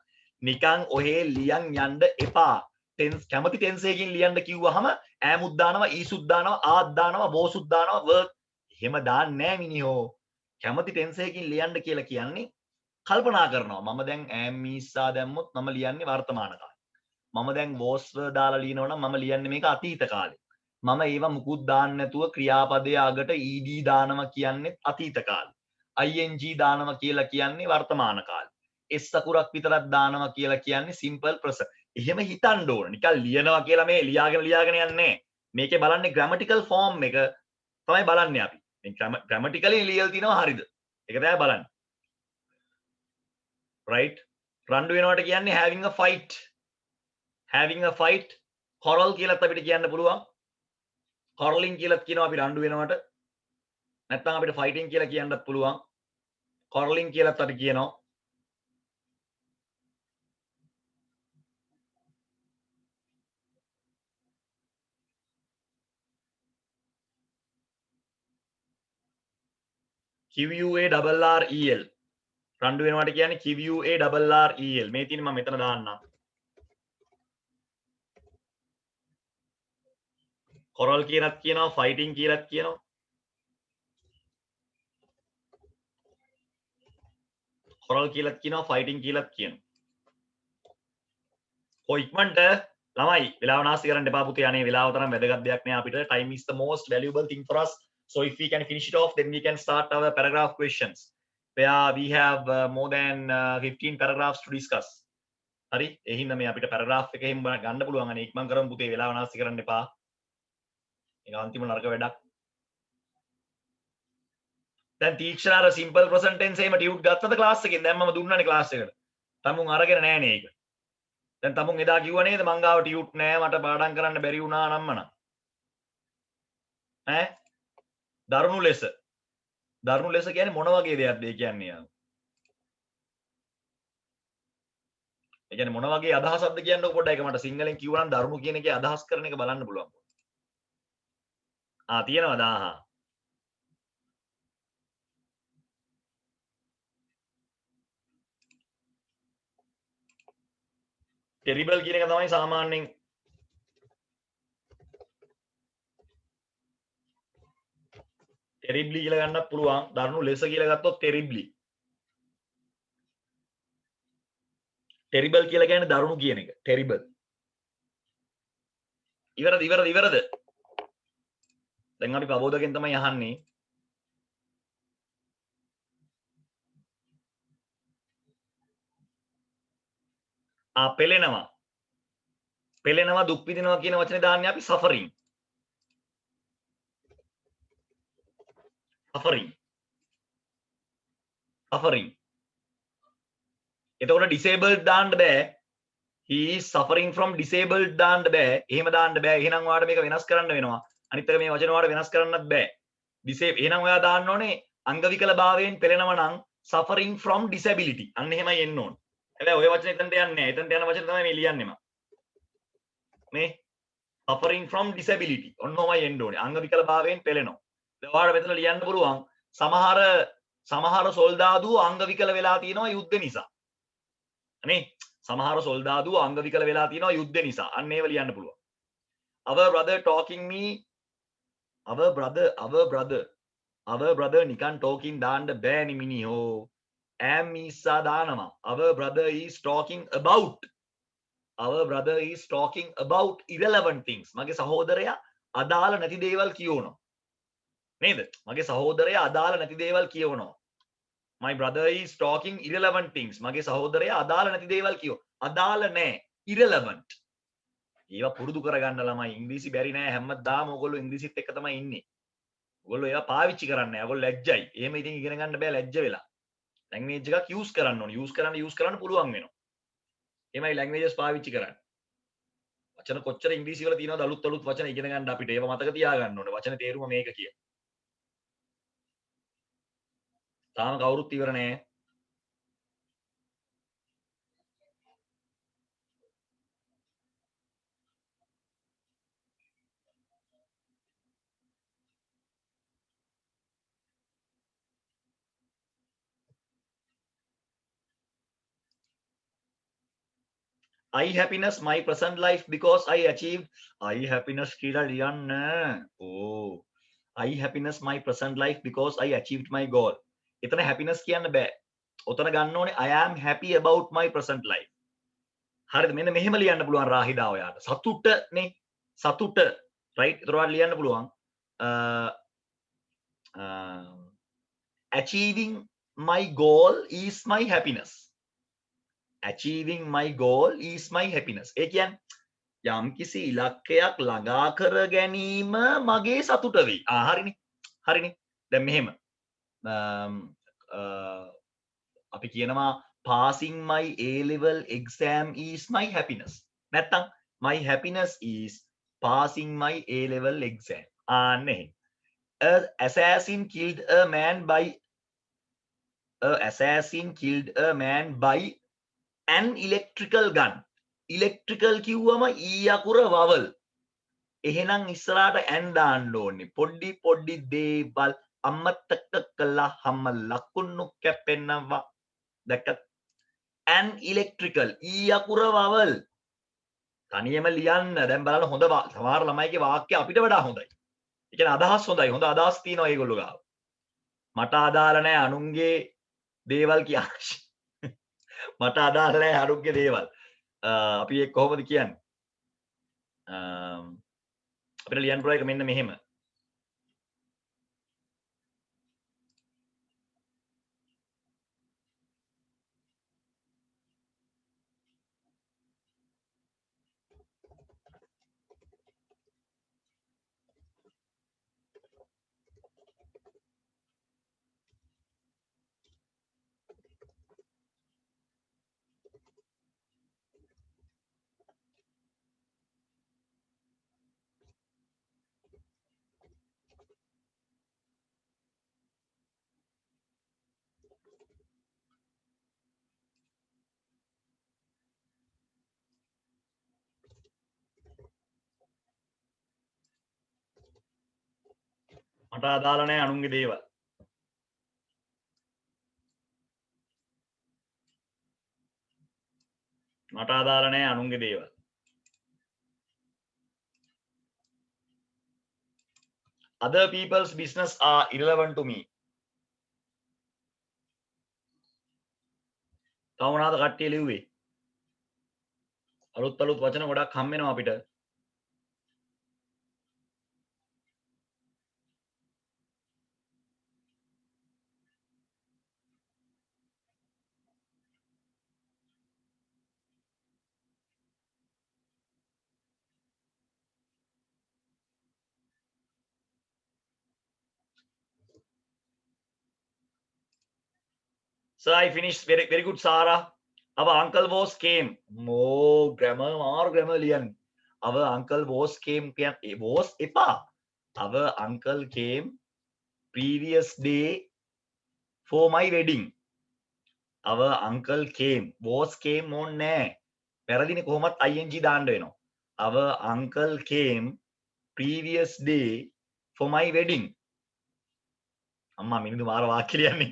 නිකන් ඔහේ ලියන් යන්න එපා. tense කැමති tense එකකින් ලියන්න කිව්වහම ඈමුත් දානවා ඊසුත් දානවා ආත් දානවා වෝසුත් දානවා work එහෙම දාන්නේ නැහැ මිනිහෝ. කැමති tense එකකින් ලියන්න කියලා කියන්නේ කල්පනා කරනවා. මම දැන් am ඊසා දැම්මොත් මම ලියන්නේ වර්තමාන කාලේ. මම දැන් was were දාලා ලියනවා නම් මම ලියන්නේ මේක අතීත කාලේ. මම ඒව මුකුත් දාන්න නැතුව ක්‍රියාපදයේ අගට ed දානවා කියන්නේ අතීත කාලේ. ing දානවා කියලා කියන්නේ වර්තමාන කාලේ. s අකුරක් විතරක් දානවා කියලා කියන්නේ simple present. එහෙම හිතන්න ඕන. නිකන් ලියනවා කියලා මේ ලියාගෙන යන්නේ. මේකේ බලන්නේ grammatical form එක තමයි බලන්නේ අපි. මේ grammatically ලියලා තිනවා හරිද? ඒක තමයි බලන්නේ. right? රණ්ඩු වෙනවට කියන්නේ having a fight. having a fight quarrel කියලාත් අපිට කියන්න පුළුවන්. quarreling කියලාත් කියනවා අපි රණ්ඩු වෙනවට. නැත්නම් අපිට fighting කියලා කියන්නත් පුළුවන්. quarreling කියලාත් අපි කියනවා. QUARREL රණ්ඩු වෙනවට කියන්නේ QUARREL මේ තියෙන්නේ මම මෙතන දාන්නම්. quarrel කියලාත් කියනවා fighting කියලාත් කියනවා. quarrel කියලාත් කියනවා fighting කියලාත් කියනවා. කො ඉක්මනට ළමයි වෙලාව නාස්ති කරන්න එපා පුතේ. අනේ වෙලාව තරම් වැදගත් දෙයක් නෑ අපිට. time is the most valuable thing for us. So if we can finish it off, then we can start our paragraph questions where we have more than 15 paragraphs to discuss. හරි ඒ හින්දා මේ අපිට paragraph එක එහෙම ගන්න පුළුවන්. අනේ ඉක්මන් කරමු පුතේ වෙලාව නාස්ති කරන්න එපා. ඒක අන්තිම නරක වැඩක්. දැන් teacher අර simple present tense එහෙම ටියුට් ගත්තද class එකෙන්? දැන් මම දුන්නානේ class එකට. තමුන් අරගෙන නෑනේ ඒක. දැන් තමුන් එදා කිව්වා නේද මං ගාව ටියුට් නෑ මට පාඩම් කරන්න බැරි වුණා නම්මන. ඈ දරුණු ලෙස කියන්නේ මොන වගේ දෙයක්ද ඒ කියන්නේ? ඒ කියන්නේ මොන වගේ අදහසක්ද කියන්නකො පොඩ්ඩක්. ඒක මට සිංහලෙන් කිව්වනම් දරුණු කියන එකේ අදහස් කරන එක බලන්න පුළුවන්. තියෙනවද? terrible කියන එක තමයි සාමාන්‍යයෙන් terribly කියලා ගන්නත් පුළුවන්. දරුණු ලෙස කියලා ගත්තොත් terribly. terrible කියලා කියන්නේ දරුණු කියන එක. terrible. ඉවරද? දැන් අපි ප්‍රබෝධකෙන් තමයි අහන්නේ. පෙලෙනවා දුක් විඳිනවා කියන වචනේ දාන්නේ අපි suffering. එතකොට disabled දාන්න බෑ. he is suffering from disabled දාන්න බෑ. එහෙම දාන්න බෑ. එහෙනම් ඔයාලට මේක වෙනස් කරන්න වෙනවා. අනිත් එක මේ වචන ඔයාලට වෙනස් කරන්නත් බෑ. එහෙනම් ඔයා දාන්න ඕනේ අංග විකලභාවයෙන් පෙළෙනවා නම් suffering from disability. අන්න එහෙමයි එන්න ඕනේ. හැබැයි ඔය වචනේ එතනට යන්නේ නැහැ. එතනට යන වචන තමයි මේ ලියන්නේ මම. මේ suffering from disability. ඔන්නෝමයි එන්න ඕනේ. අංග විකලභාවයෙන් පෙළෙනවා. දැන් ඔයාලට මෙතන ලියන්න පුළුවන් සමහර සොල්දාදුවෝ අංග විකල වෙලා තියෙනවා යුද්ධ නිසා. නේ? සමහර සොල්දාදුවෝ අංග විකල වෙලා තියෙනවා යුද්ධ නිසා. අන්න ඒව ලියන්න පුළුවන්. our brother නිකන් talking දාන්න බෑනි මිනිහෝ. am ඊසා දානවා. our brother is talking about irrelevant things. මගේ සහෝදරයා අදාළ නැති දේවල් කියවනවා. නේද? මගේ සහෝදරයා අදාළ නැති දේවල් කියවනවා. my brother is talking irrelevant things. මගේ සහෝදරයා අදාළ නැති දේවල් කියව. අදාළ නැහැ. irrelevant. ඒවා පුරුදු කරගන්න ළමයි. ඉංග්‍රීසි බැරි නෑ. හැමදාම ඔයගොල්ලෝ ඉංග්‍රීසිත් එක්ක තමයි ඉන්නේ. ඔයගොල්ලෝ ඒවා පාවිච්චි කරන්නේ නැහැ. ඔයගොල්ලෝ ලැජ්ජයි. එහෙම ඉතින් ඉගෙන ගන්න බෑ ලැජ්ජ වෙලා. ලැන්ග්වේජ් එකක් යූස් කරන්න ඕනේ. යූස් කරන්න පුළුවන් වෙනවා. එමයි ලැන්ග්වේජස් පාවිච්චි කරන්නේ. වචන කොච්චර ඉංග්‍රීසි වල තියෙනවද අලුත් වචන ඉගෙන ගන්න අපිට. ඒවා මතක තියාගන්න ඕනේ. වචන තේරුම මේක කිය. තාම කවුරුත් ඉවර නෑ. I happiness my present life because I achieved. I happiness කියලා ලියන්න. Oh. I happiness my present life because I achieved my goal. එතන happiness කියන්න බෑ. ඔතන ගන්න ඕනේ I am happy about my present life. හරිද? මෙන්න මෙහෙම ලියන්න පුළුවන් රාහිදා ඔයාට. සතුටනේ. සතුට. right? ඒතර ඔයාලට ලියන්න පුළුවන්. Achieving my goal is my happiness. Achieving my goal is my happiness. ඒ කියන්නේ යම් කිසි ඉලක්කයක් ළඟා කර ගැනීම මගේ සතුට වෙයි. හරිනේ. හරිනේ. දැන් මෙහෙම. අපි කියනවා passing my A level exam is my happiness. නැත්තම් my happiness is passing my A level exam. නේ. A assassin killed a man by an electrical gun. Electrical කිව්වම E අකුර vowel. එහෙනම් ඉස්සරහට n දාන්න ඕනේ. පොඩි දේවල් අමතක කළාම ලකුණු කැපෙනවා. දැක්කත්? an electrical E අකුර vowel. තනියම ලියන්න. දැන් බලන්න හොඳ සමහර ළමයිගේ වාක්‍ය අපිට වඩා හොඳයි. ඒ කියන්නේ අදහස් හොඳයි. හොඳ අදහස් තියෙනවා ඒගොල්ලෝ ගාව. මට අදාළ නැහැ අනුන්ගේ දේවල් කියන්නේ. මට අදාළ නැහැ අනුන්ගේ දේවල්. අපි ඒක කොහොමද කියන්නේ? අපිට ලියන්න පුළුවන් එක මෙන්න මෙහෙම. මට අදාළ නැහැ අනුන්ගේ දේවල්. මට අදාළ නැහැ අනුන්ගේ දේවල්. Other people's business are irrelevant to me. තව මොනවාද කට්ටිය ලිව්වේ? අලුත් වචන ගොඩක් හම් වෙනවා අපිට. So I finished. Very good, Sarah. Our uncle was came. More grammar lian. Our uncle was came. Was epa. Our uncle came previous day for my wedding. Our uncle came. Was came on ne. Peradine kohamat ing දාන්න වෙනවා. Our uncle came previous day for my wedding. අම්මා මිනිඳු මාර වාක්‍ය ලියන්නේ.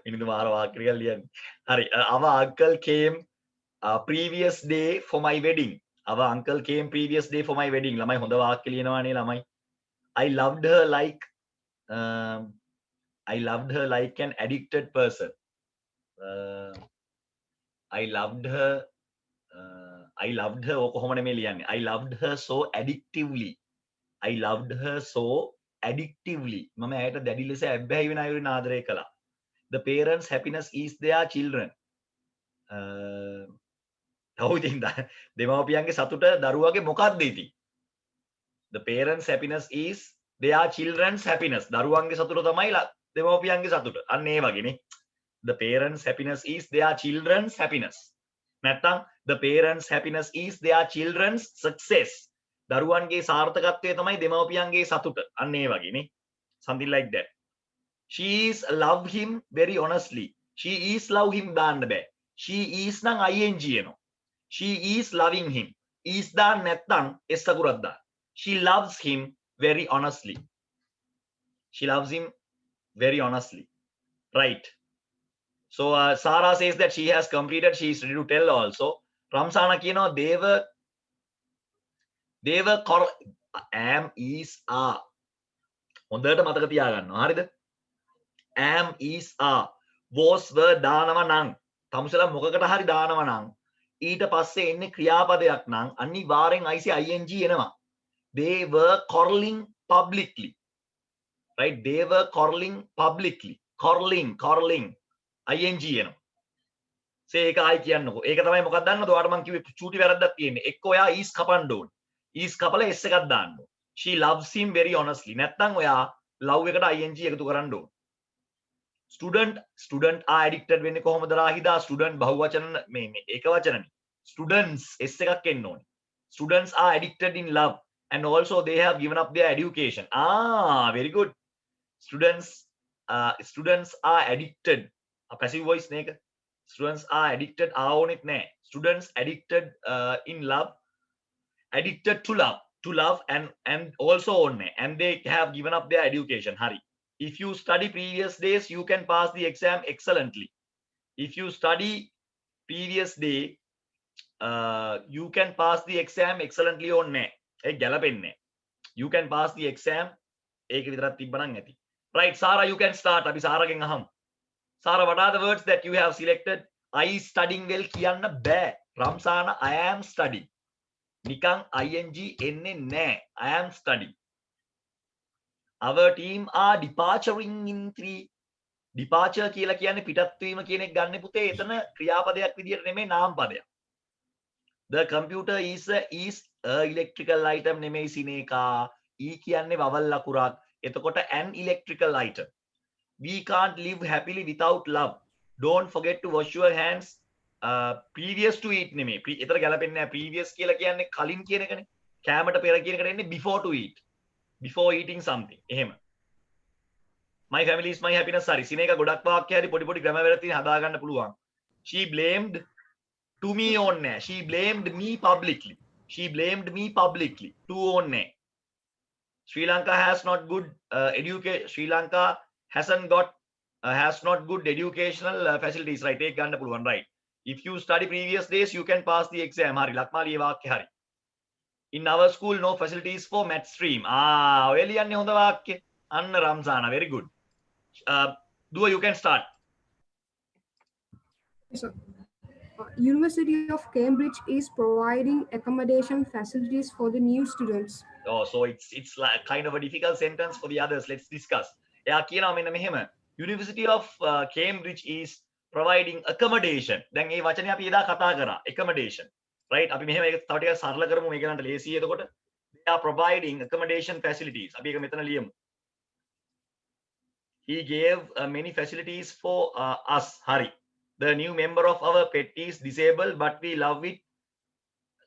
මිනිඳු මාර වාක්‍ය ලියන්නේ. හරි. Our uncle came previous day for my wedding. Our uncle came previous day for my wedding. ළමයි හොඳ වාක්‍ය ලියනවානේ ළමයි. I loved her like an addicted person. I loved her කොහොම නෙමෙයි ලියන්නේ. I loved her so addictively. I loved her so addictively. මම ඇයට දැඩි ලෙස ඇබ්බැහි වෙන අයුරින් ආදරය කළා. The parents happiness is their children. ඔව් ඉතින් දෙමව්පියන්ගේ සතුට දරුවගේ මොකක්ද ඉතින්? The parents happiness is their children's happiness. දරුවන්ගේ සතුට තමයි දෙමව්පියන්ගේ සතුට. අන්න ඒ වගේනේ. The parents happiness is their children's happiness. නැත්තම් the parents happiness is their children's success. දරුවන්ගේ සාර්ථකත්වය තමයි දෙමව්පියන්ගේ සතුට. අන්න ඒ වගේනේ. Something like that. She is love him very honestly. She is love him දාන්න බෑ. She is නම් ing එනවා. She is loving him. is දාන්න නැත්තම් s අකුරක් දාන්න. She loves him very honestly. She loves him very honestly. Right. So Sarah says that she has completed. She is ready to tell also. රම්සාන කියනවා දේව කර am is are හොඳට මතක තියාගන්නවා හරිද am is are was were දානවා නම් තමුසලා මොකකට හරි දානවා නම් ඊට පස්සේ එන්නේ ක්‍රියාපදයක් නම් අනිවාර්යෙන් ing එනවා they were quarreling publicly right they were quarreling publicly quarreling ing එනවා ඒක ආයි කියන්නකෝ ඒක තමයි මොකක්ද දන්නවද ඔයාලට මම කිව්වේ චූටි වැරද්දක් තියෙන්නේ එක්ක ඔයා is කපන්න ඕන is කපලා s එකක් දාන්න ඕන she loves him very honestly නැත්නම් ඔයා love එකට ing එකතු කරන්න ඕන student are addicted වෙන්නේ කොහොමද රාහිදා student බහුවචන මේ ඒක වචනනේ students s එකක් එන්න ඕනේ students are addicted in love and also they have given up their education very good students are addicted passive voice නේක students are addicted ආවොනෙත් නෑ students addicted in love addicted to love and also on and they have given up their education hari if you study previous days you can pass the exam excellently if you study previous day you can pass the exam excellently on ඒ ගැලපෙන්නේ you can pass the exam ඒක විතරක් තිබ්බනම් ඇති right Sara you can start අපි සාරගෙන් අහමු Sara what are the words that you have selected I studying well කියන්න බෑ Ramsana I am studying නිකන් ing එන්නේ නෑ I am studying our team are departuring in 3 departure කියලා කියන්නේ පිටත් වීම කියන එක ගන්න පුතේ එතන ක්‍රියාපදයක් විදියට නෙමෙයි නාම පදයක් the computer is a electrical item නෙමෙයි සිනේකා e කියන්නේ වවල් ලකුරක් එතකොට an electrical item we can't live happily without love don't forget to wash your hands previous to eat නෙමෙයි එතන ගැලපෙන්නේ නැහැ previous කියලා කියන්නේ කලින් කියන එකනේ කෑමට පෙර කියන එකට එන්නේ before to eat before eating something එහෙම my family is my happiness හරි සිනේක ගොඩක් වාක්‍ය හරි පොඩි පොඩි grammar වල තියෙන හදා ගන්න පුළුවන් she blamed to me on she blamed me publicly to on Sri Lanka has not good education Sri Lanka hasn't got has not good educational facilities right take ගන්න පුළුවන් right if you study previous days you can pass the exam hari ලක්මාලී වාක්‍ය hari in our school no facilities for math stream ඔය ලියන්නේ හොඳ වාක්‍ය අන්න රම්සාන very good Dua you can start So, University of Cambridge is providing accommodation facilities for the new students. so it's like kind of a difficult sentence for the others let's discuss එයා කියනවා මෙන්න මෙහෙම University of Cambridge is providing accommodation දැන් මේ වචනේ අපි එදා කතා කරා accommodation right අපි මෙහෙම ඒක තව ටිකක් සරල කරමු මේක ගන්නට ලේසියි එතකොට they are providing accommodation facilities අපි ඒක මෙතන ලියමු he gave many facilities for us hari the new member of our pet is disabled but we love it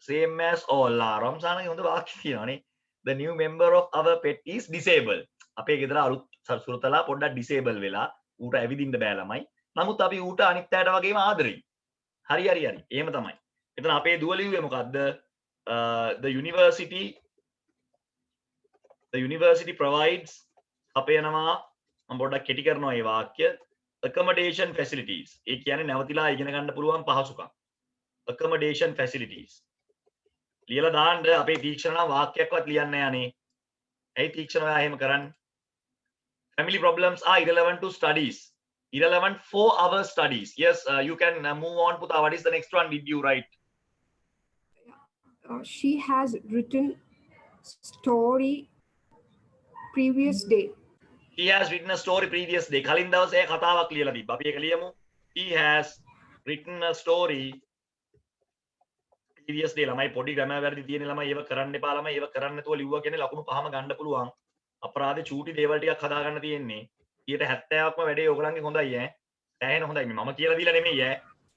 same as all රම්සානගේ හොඳ වාක්‍ය කියනවානේ the new member of our pet is disabled අපේ ගෙදර අලුත් සුරතලා පොඩ්ඩක් disable වෙලා ඌට ඇවිදින්න බෑ ළමයි නමුත් අපි ඌට අනිත් අයට වගේම ආදරෙයි හරි එහෙම තමයි එතන අපේ දුව ලිව්වේ මොකද්ද the university provides අපේනවා මම පොඩ්ඩක් කෙටි කරනවා මේ වාක්‍ය accommodation facilities ඒ කියන්නේ නැවතිලා ඉගෙන ගන්න පුළුවන් පහසුකම් accommodation facilities ලියලා දාන්න අපේ තීක්ෂණ නම් වාක්‍යයක්වත් ලියන්න යන්නේ ඇයි තීක්ෂණ ඔයා එහෙම කරන්නේ family problems are irrelevant to studies irrelevant for our studies yes you can move on Puta what is the next one did you write She has written story previous day. He has written a story previous day කලින් දවසේ කතාවක් ලියලා තිබ්බා අපි ඒක ලියමු he has written a story previous day ළමයි පොඩි grammar වැරදි තියෙන ළමයි ඒව කරන්න එපා ළමයි ඒව කරන්න නැතුව ලිව්වා කියන්නේ ලකුණු පහම ගන්න පුළුවන් අපරාධේ චූටි දේවල් ටිකක් හදා ගන්න තියෙන්නේ 70%ක්ම වැඩේ ඕගලන්ගේ හොඳයි ඈ හොඳයි මම කියලා දීලා නෙමෙයි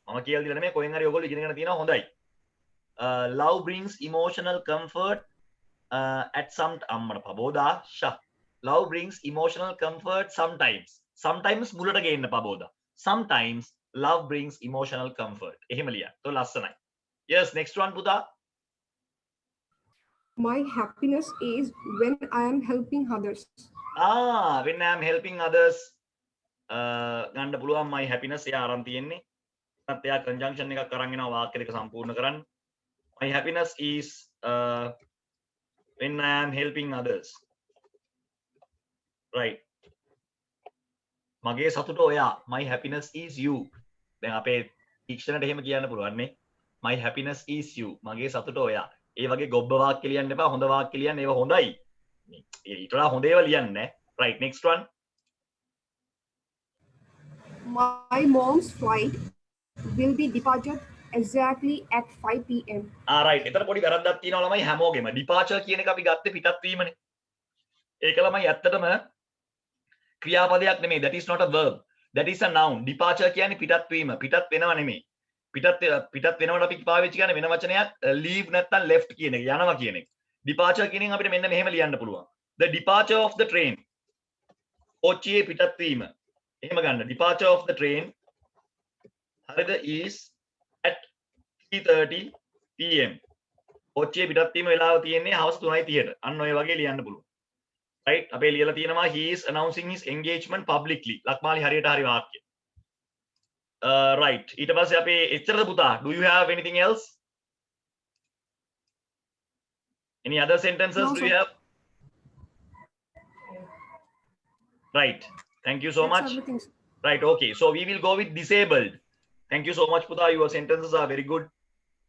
මම කියලා දීලා නෙමෙයි කොහෙන් හරි ඕගොල්ලෝ ඉගෙනගෙන තියෙනවා හොඳයි love brings emotional comfort at some අම්මට පබෝදා love brings emotional comfort sometimes මුලට ගේන්න පබෝදා sometimes love brings emotional comfort එහෙම ලියන්න તો ලස්සනයි yes next one පුතා My happiness is when I am helping others. when I am helping others ගන්න පුළුවන් my happiness එයා අරන් තියෙන්නේ එයා conjunction එකක් අරන් එනවා වාක්‍ය දෙක සම්පූර්ණ කරන්න. My happiness is when I am helping others. Right. මගේ සතුට ඔයා. My happiness is you. දැන් අපේ ටීචර්ට එහෙම කියන්න පුළුවන් නේ. My happiness is you. මගේ සතුට ඔයා. ඒ වගේ ගොබ්බ වාක්‍ය ලියන්න එපා. හොඳ වාක්‍ය ලියන්න. ඒවා හොඳයි. ඊට වඩා හොඳ ඒවා ලියන්න නේ. Right, next one. My mom's flight will be departed exactly at 5 p.m. right. එතන පොඩි වැරද්දක් තියෙනවා ළමයි හැමෝගෙම. departure කියන එක අපි ගත්තේ පිටත් වීමනේ. ඒක ළමයි ඇත්තටම ක්‍රියාපදයක් නෙමෙයි. that is not a verb. that is a noun. departure කියන්නේ පිටත් වීම. පිටත් වෙනව නෙමෙයි. පිටත් වෙනවට අපි පාවිච්චි කරන වෙන වචනයක් leave නැත්නම් left කියන එක. යනවා කියන එක. departure කියන එක අපිට මෙන්න මෙහෙම ලියන්න පුළුවන්. the departure of the train. කොච්චියේ පිටත් වීම. එහෙම ගන්න. departure of the train හරිද is at 3:30 pm. කොච්චියේ පිටත් වීම වෙලාව තියෙන්නේ හවස 3:30ට. අන්න ඔය වගේ ලියන්න පුළුවන්. right අපේ ලියලා තියෙනවා he is announcing his engagement publicly. Lakmali හරියට හරි වාක්‍ය. right ඊට පස්සේ අපේ එච්චරද පුතා? do you have anything else? any other sentences? No, do sir. you have? right, thank you so That's much. everything, sir. Right, okay, so we will go with disabled. Thank you so much puta, your sentences are very good.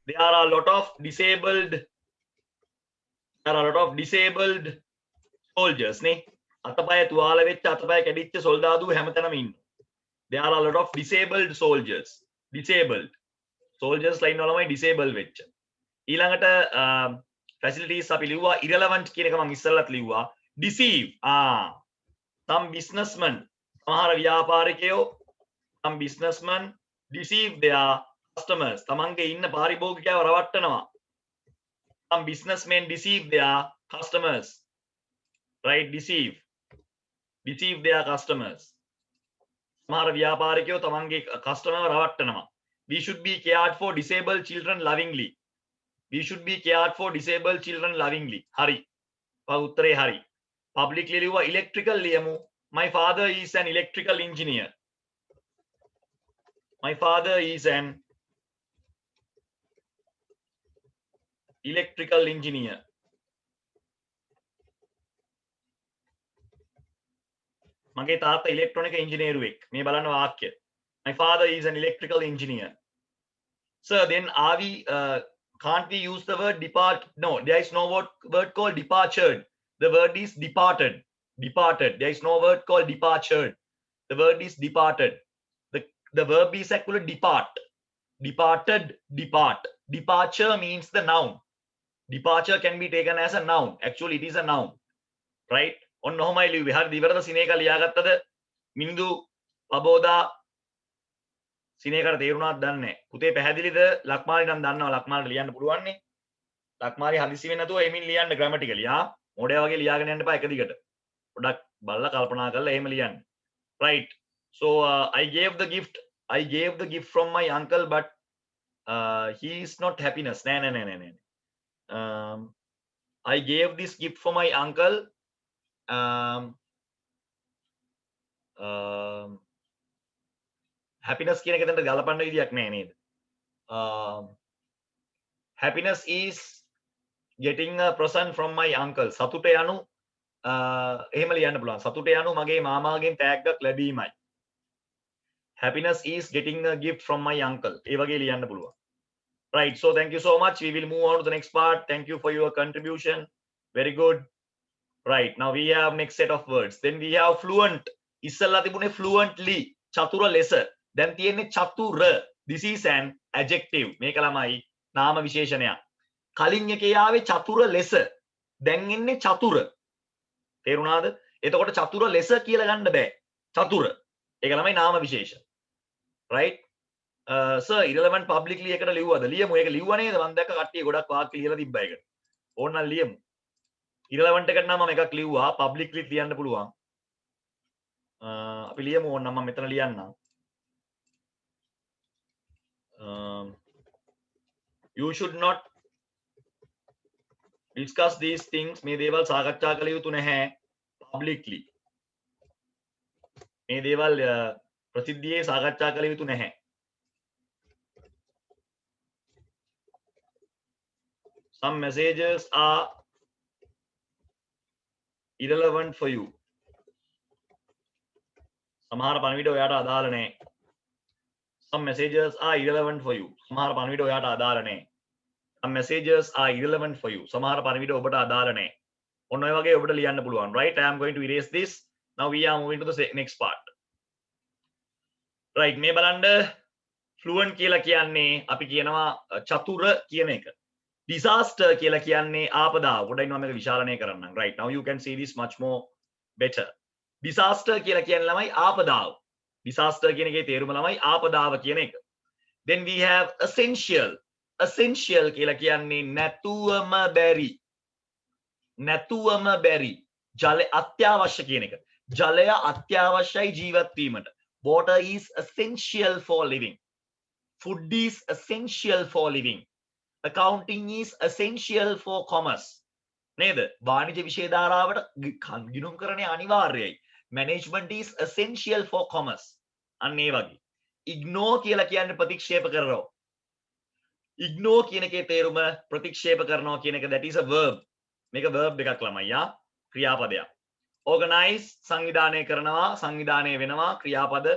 There are a lot of disabled soldiers නේ. අතපය තුවාල වෙච්ච අතපය කැඩිච්ච සොල්දාදු හැමතැනම ඉන්නවා. There are a lot of disabled soldiers. Disabled soldiers ලා ඉන්නවා ළමයි disabled වෙච්ච. ඊළඟට facilities අපි ලිව්වා irrelevant කියන එක මම ඉස්සෙල්ලත් ලිව්වා. deceive some businessmen සමහර ව්‍යාපාරිකයෝ some businessmen deceive their customers. තමන්ගේ ඉන්න පාරිභෝගිකයව රවට්ටනවා. some businessmen deceive their customers. right, deceive their customers. සමහර ව්‍යාපාරිකයෝ තමන්ගේ customer රවට්ටනවා. we should be cared for disabled children lovingly. we should be cared for disabled children lovingly. හරි. උත්තරේ හරි. publicly ලිව්වා electrical ලියමු. my father is an electrical engineer. my father is an electrical engineer. මගේ තාත්තා electronic engineeruවෙක්. මේ බලන්න වාක්‍ය. my father is an electrical engineer. Sir, then are we can't we use the word depart? No, there is no word called departured. The word is departed. There is no word called departured. The word is departed. The verb is actually depart. Departed, depart. Departure means the noun. Departure can be taken as a noun. Actually, it is a noun. Right? ඔන්න ඔහොමයි ලිව්වේ. හරිද? ඉවරද සිනේක ලියාගත්තද? මිනිඳු පබෝදා සිනේකට තේරුණාද දන්නේ නැහැ. පුතේ පැහැදිලිද? ලක්මාලි නම් දන්නවා. ලක්මාලට ලියන්න පුළුවන් නේ. ලක්මාලි හදිසි වෙන්නේ නැතුව එමින් ලියන්න grammatically. මොඩයා වගේ ලියාගෙන යන්න එපා එක දිගට. පොඩක් බලලා කල්පනා කරලා එහෙම ලියන්න. Right. So I gave the gift from my uncle, but he is not happiness. No. I gave this gift for my uncle. Happiness කියන එක දෙන්න ගලපන්න විදියක් නැහැ නේද? Happiness is getting a present from my uncle. සතුට යනු එහෙම ලියන්න පුළුවන්. සතුට යනු මගේ මාමාගෙන් තෑග්ගක් ලැබීමයි. Happiness is getting a gift from my uncle. ඒ වගේ ලියන්න පුළුවන්. Right, so thank you so much. We will move on to the next part. Thank you for your contribution. Very good. Right, now we have next set of words. Then we have fluent. ඉස්සල්ලා තිබුණේ fluently. චතුර ලෙස. දැන් තියෙන්නේ චතුර. This is an adjective. මේක ළමයි නාම විශේෂණයක්. කලින් එකේ ආවේ චතුර ලෙස. දැන් එන්නේ චතුර. තේරුණාද? එතකොට චතුර ලෙස කියලා ගන්න බෑ. චතුර. ඒක ළමයි නාම විශේෂණ. Right? Sir, irrelevant publicly එකට ලිව්වද? ලියමු. ඒක ලිව්වා නේද? මම දැක්ක කට්ටිය ගොඩක් වාක්‍ය ලියලා තිබ්බා ඒකට. ඕනනම් ලියමු. irrelevant එකට නම් මම එකක් ලිව්වා. publicly ලියන්න පුළුවන්. අපි ලියමු ඕනනම් මම මෙතන ලියන්නම්. You should not discuss these things. මේ දේවල් සාකච්ඡා කළ යුතු නැහැ publicly. මේ දේවල් ප්‍රසිද්ධියේ සාකච්ඡා කළ යුතු නැහැ. some messages are irrelevant for you. සමහර පණිවිඩ ඔයාට අදාළ නැහැ. Some messages are irrelevant for you. සමහර පණිවිඩ ඔයාට අදාළ නැහැ. Some messages are irrelevant for you. සමහර පණිවිඩ ඔබට අදාළ නැහැ. ඔන්න ඔය වගේ ඔබට ලියන්න පුළුවන්. Right? I am going to erase this. Now we are moving to the next part. Right. මේ බලන්න fluent කියලා කියන්නේ අපි කියනවා චතුර කියන එක. Disaster කියලා කියන්නේ ආපදාව. පොඩ්ඩක් ඉන්නවා මේක විශාලනය කරන්න. Right. Now you can see this much more better. Disaster කියලා කියන්නේ ළමයි ආපදාව. Disaster කියන එකේ තේරුම ළමයි ආපදාව කියන එක. Then we have essential. Essential කියලා කියන්නේ නැතුවම බැරි. නැතුවම බැරි. ජල අත්‍යවශ්‍ය කියන එක. ජලය අත්‍යවශ්‍යයි ජීවත් වීමට. Water is essential for living. Food is essential for living. Accounting is essential for commerce. නේද? වාණිජ්‍ය විෂය ධාරාවට ගිණුම් කරන්නේ අනිවාර්යයි. Management is essential for commerce. අන්න ඒ වගේ. Ignore කියලා කියන්නේ ප්‍රතික්ෂේප කරනවා. Ignore කියන එකේ තේරුම ප්‍රතික්ෂේප කරනවා කියන එක, that is a verb. මේක verb එකක් ළමයි යා. ක්‍රියාපදයක්. Organize සංවිධානය කරනවා, සංවිධානය වෙනවා ක්‍රියාපද.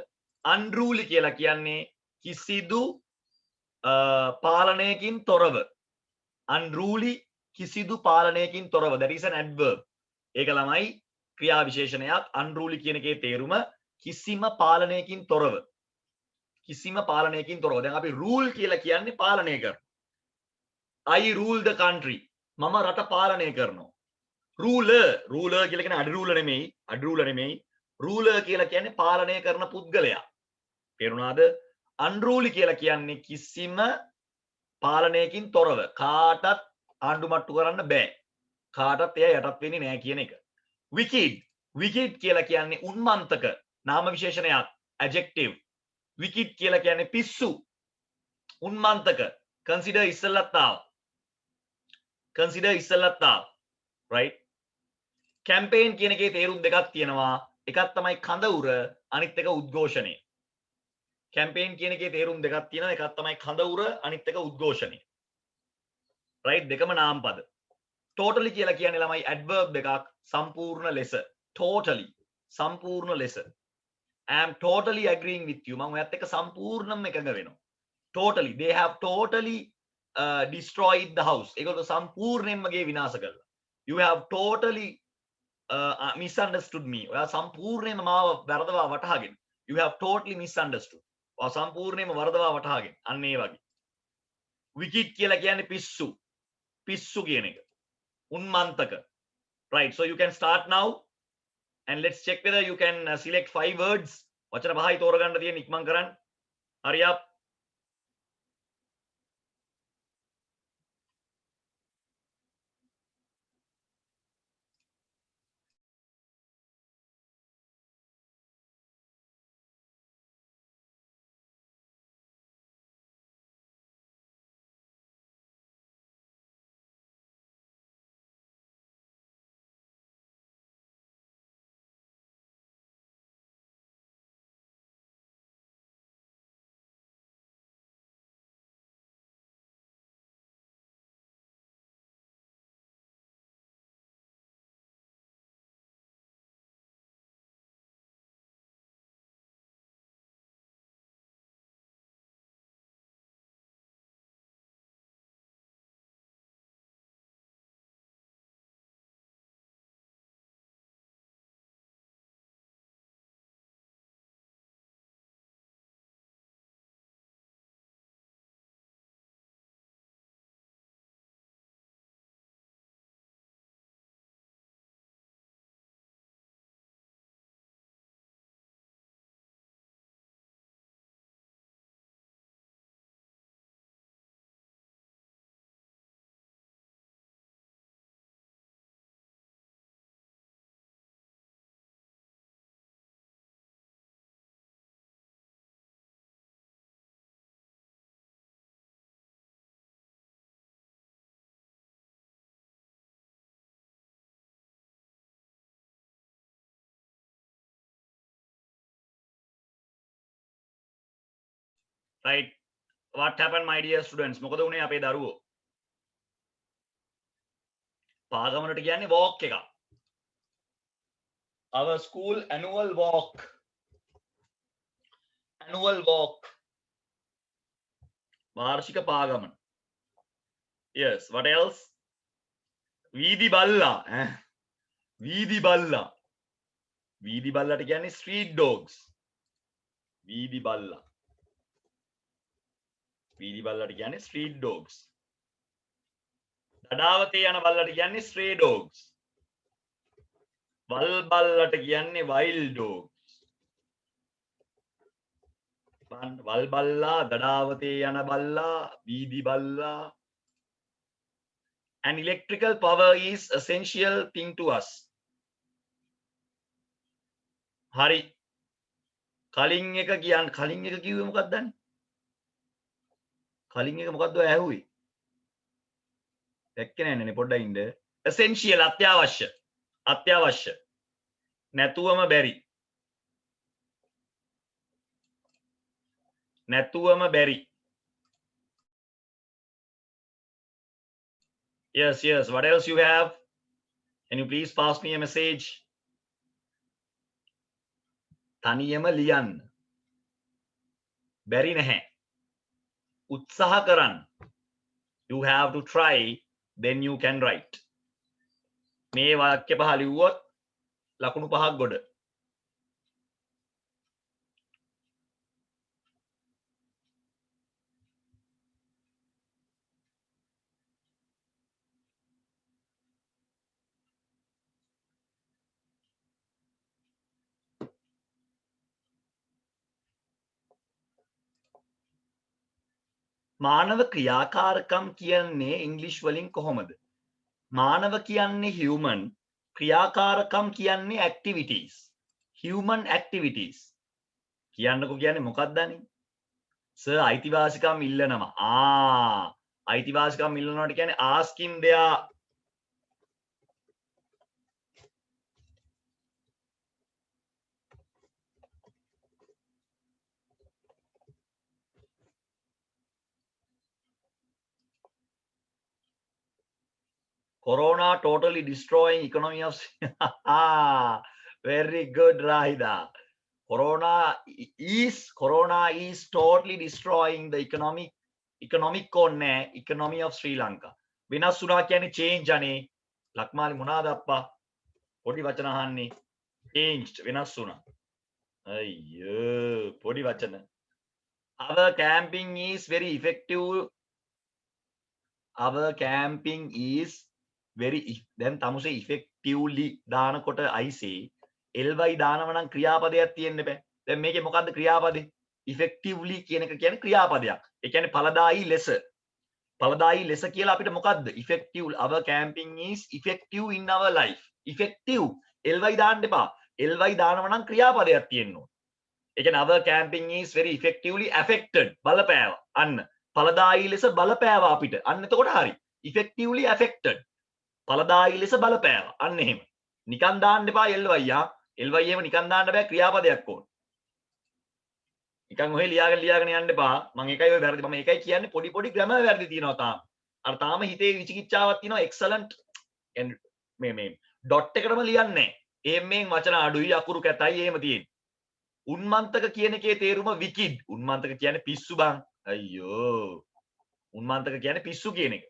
Unruly කියලා කියන්නේ කිසිදු පාලනයකින් තොරව. Unruly කිසිදු පාලනයකින් තොරව. That is an adverb. ඒක ළමයි ක්‍රියා විශේෂණයක්. Unruly කියන එකේ තේරුම කිසිම පාලනයකින් තොරව. කිසිම පාලනයකින් තොරව. දැන් අපි rule කියලා කියන්නේ පාලනය කරන. I rule the country. මම රට පාලනය කරනවා. Ruler කියලා කියන්නේ අඩි ruler නෙමෙයි. අඩි ruler නෙමෙයි. Ruler කියලා කියන්නේ පාලනය කරන පුද්ගලයා. තේරුණාද? Unruly කියලා කියන්නේ කිසිම පාලනයකින් තොරව. කාටත් ආණ්ඩුමට්ටු කරන්න බෑ. කාටත් එයා යටත් වෙන්නේ නැහැ කියන එක. Wicked කියලා කියන්නේ උන්මන්තක. නාම විශේෂණයක්. Adjective. Wicked කියලා කියන්නේ පිස්සු. උන්මන්තක. Consider ඉස්සෙල්ලත් ආව. Right? Campaign කියන එකේ තේරුම් දෙකක් තියෙනවා. එකක් තමයි කඳවුර, අනිත් එක උද්ඝෝෂණය. Campaign කියන එකේ තේරුම් දෙකක් තියෙනවා. එකක් තමයි කඳවුර, අනිත් එක උද්ඝෝෂණය. Right? දෙකම නාමපද. Totally කියලා කියන්නේ ළමයි adverb එකක්, සම්පූර්ණ ලෙස. Totally. සම්පූර්ණ ලෙස. I am totally agreeing with you. මම ඔයත් එක්ක සම්පූර්ණයෙන්ම එකඟ වෙනවා. Totally. They have totally destroyed the house. ඒගොල්ලෝ සම්පූර්ණයෙන්ම ගේ විනාශ කළා. You have totally misunderstood me. ඔයා සම්පූර්ණයෙන්ම මාව වරදවා වටහාගෙන. You have totally misunderstood. ඔයා සම්පූර්ණයෙන්ම වරදවා වටහාගෙන. අන්න ඒ වගේ. Wicked කියලා කියන්නේ පිස්සු. පිස්සු කියන එක. උන්මන්තක. Right. So you can start now and let's check whether you can select 5 words. වචන 5යි තෝරගන්න තියෙන ඉක්මන් කරන්න. Hurry up. Right. What happened, my dear students? මොකද උනේ අපේ දරුවෝ? පාගමනට කියන්නේ walk එක. Our school annual walk. Annual walk. වාර්ෂික පාගමන. Yes, what else? වීදි බල්ලා. වීදි බල්ලා. වීදි බල්ලාට කියන්නේ street dogs. වීදි බල්ලා. වීදි බල්ලාට කියන්නේ street dogs. දඩාවතේ යන බල්ලාට කියන්නේ stray dogs. වල් බල්ලාට කියන්නේ wild dogs. වල් බල්ලා, දඩාවතේ යන බල්ලා, වීදි බල්ලා. And electrical power is essential thing to us. හරි. කලින් එක කිව්වේ මොකක්ද දන්නේ? කලින් එක මොකක්ද ඔය ඇහුවේ? දැක්කේ නෑනේ පොඩ්ඩක් ඉන්න. essential අත්‍යවශ්‍ය. අත්‍යවශ්‍ය. නැතුවම බැරි. නැතුවම බැරි. Yes, yes. What else you have? Can you please pass me a message? තනියම ලියන්න. බැරි නැහැ. උත්සාහ කරන්න. You have to try, then you can write. මේ වාක්‍ය පහ ලිව්වොත් ලකුණු පහක් ගොඩ. මානව ක්‍රියාකාරකම් කියන්නේ ඉංග්ලිෂ් වලින් කොහොමද? මානව කියන්නේ human, ක්‍රියාකාරකම් කියන්නේ activities. Human activities. කියන්නකෝ කියන්නේ මොකක්දනේ? සර් අයිතිවාසිකම් ඉල්ලනවා. අයිතිවාසිකම් ඉල්ලනවාට කියන්නේ asking their Corona totally destroying economy of very good Rahida. Corona is totally destroying the economic economy of Sri Lanka. වෙනස් වුණා කියන්නේ change අනේ. ලක්මාලි මොනවාද අප්පා? පොඩි වචන අහන්නේ. Changed වෙනස් වුණා. අයියෝ පොඩි වචන. Our camping is very effective. Our camping is දැන් තමුසේ effectively දානකොට IC LY දානව නම් ක්‍රියාපදයක් තියෙන්න බෑ. දැන් මේකේ මොකද්ද ක්‍රියාපදේ? effectively කියන එක කියන්නේ ක්‍රියාපදයක්. ඒ කියන්නේ ඵලදායී ලෙස. ඵලදායී ලෙස කියලා අපිට මොකද්ද? effective. Our camping is effective in our life. effective LY දාන්න එපා. LY දානව නම් ක්‍රියාපදයක් තියෙන්න ඕන. ඒ කියන්නේ our camping is very effectively affected. බලපෑවා. අන්න. ඵලදායී ලෙස බලපෑවා අපිට. අන්න එතකොට හරි. effectively affected. ඵලදායී ලෙස බලපෑවා. අන්න එහෙම. නිකන් දාන්න එපා LY LY එහෙම නිකන් දාන්න බෑ ක්‍රියාපදයක් ඕන. නිකන් ඔහෙ ලියාගෙන යන්න එපා. මම ඒකයි ඔය වැරදි. මම ඒකයි කියන්නේ පොඩි ග්‍රැමර් වැරදි තියෙනවා තාම. අර තාම හිතේ විචිකිච්ඡාවක් තියෙනවා excellent මේ ඩොට් එකටම ලියන්නේ නැහැ. එහෙම වචන අඩුයි අකුරු කැතයි එහෙම තියෙන්නේ. උන්මන්තක කියන එකේ තේරුම wicked. උන්මන්තක කියන්නේ පිස්සු බං. අයියෝ. උන්මන්තක කියන්නේ පිස්සු කියන එක.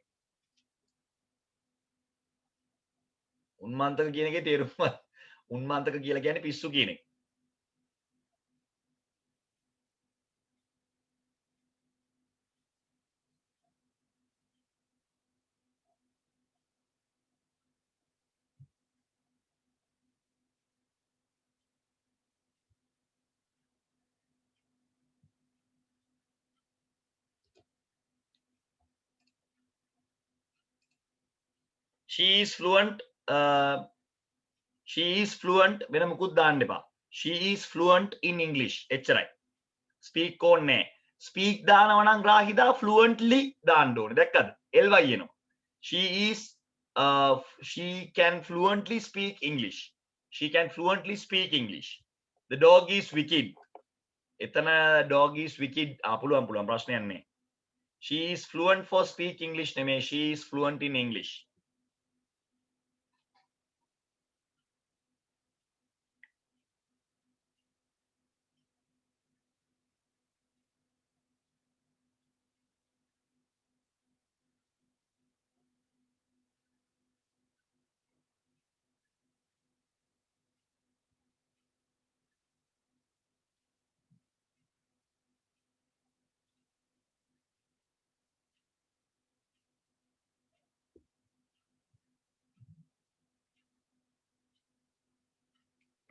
උන්මන්තක කියන එකේ තේරුම උන්මන්තක කියලා කියන්නේ පිස්සු කියන එක. She is fluent වෙන මුකුත් දාන්න එපා. She is fluent in English. එච්චරයි. speak ඕනේ නැහැ. speak දානව නම් රාහිදා fluently දාන්න ඕනේ. දැක්කද? LY එනවා. She can fluently speak English. She can fluently speak English. The dog is wicked. එතන dog is wicked. පුළුවන් ප්‍රශ්නයක් නැහැ. She is fluent for speak English නෙමෙයි. She is fluent in English.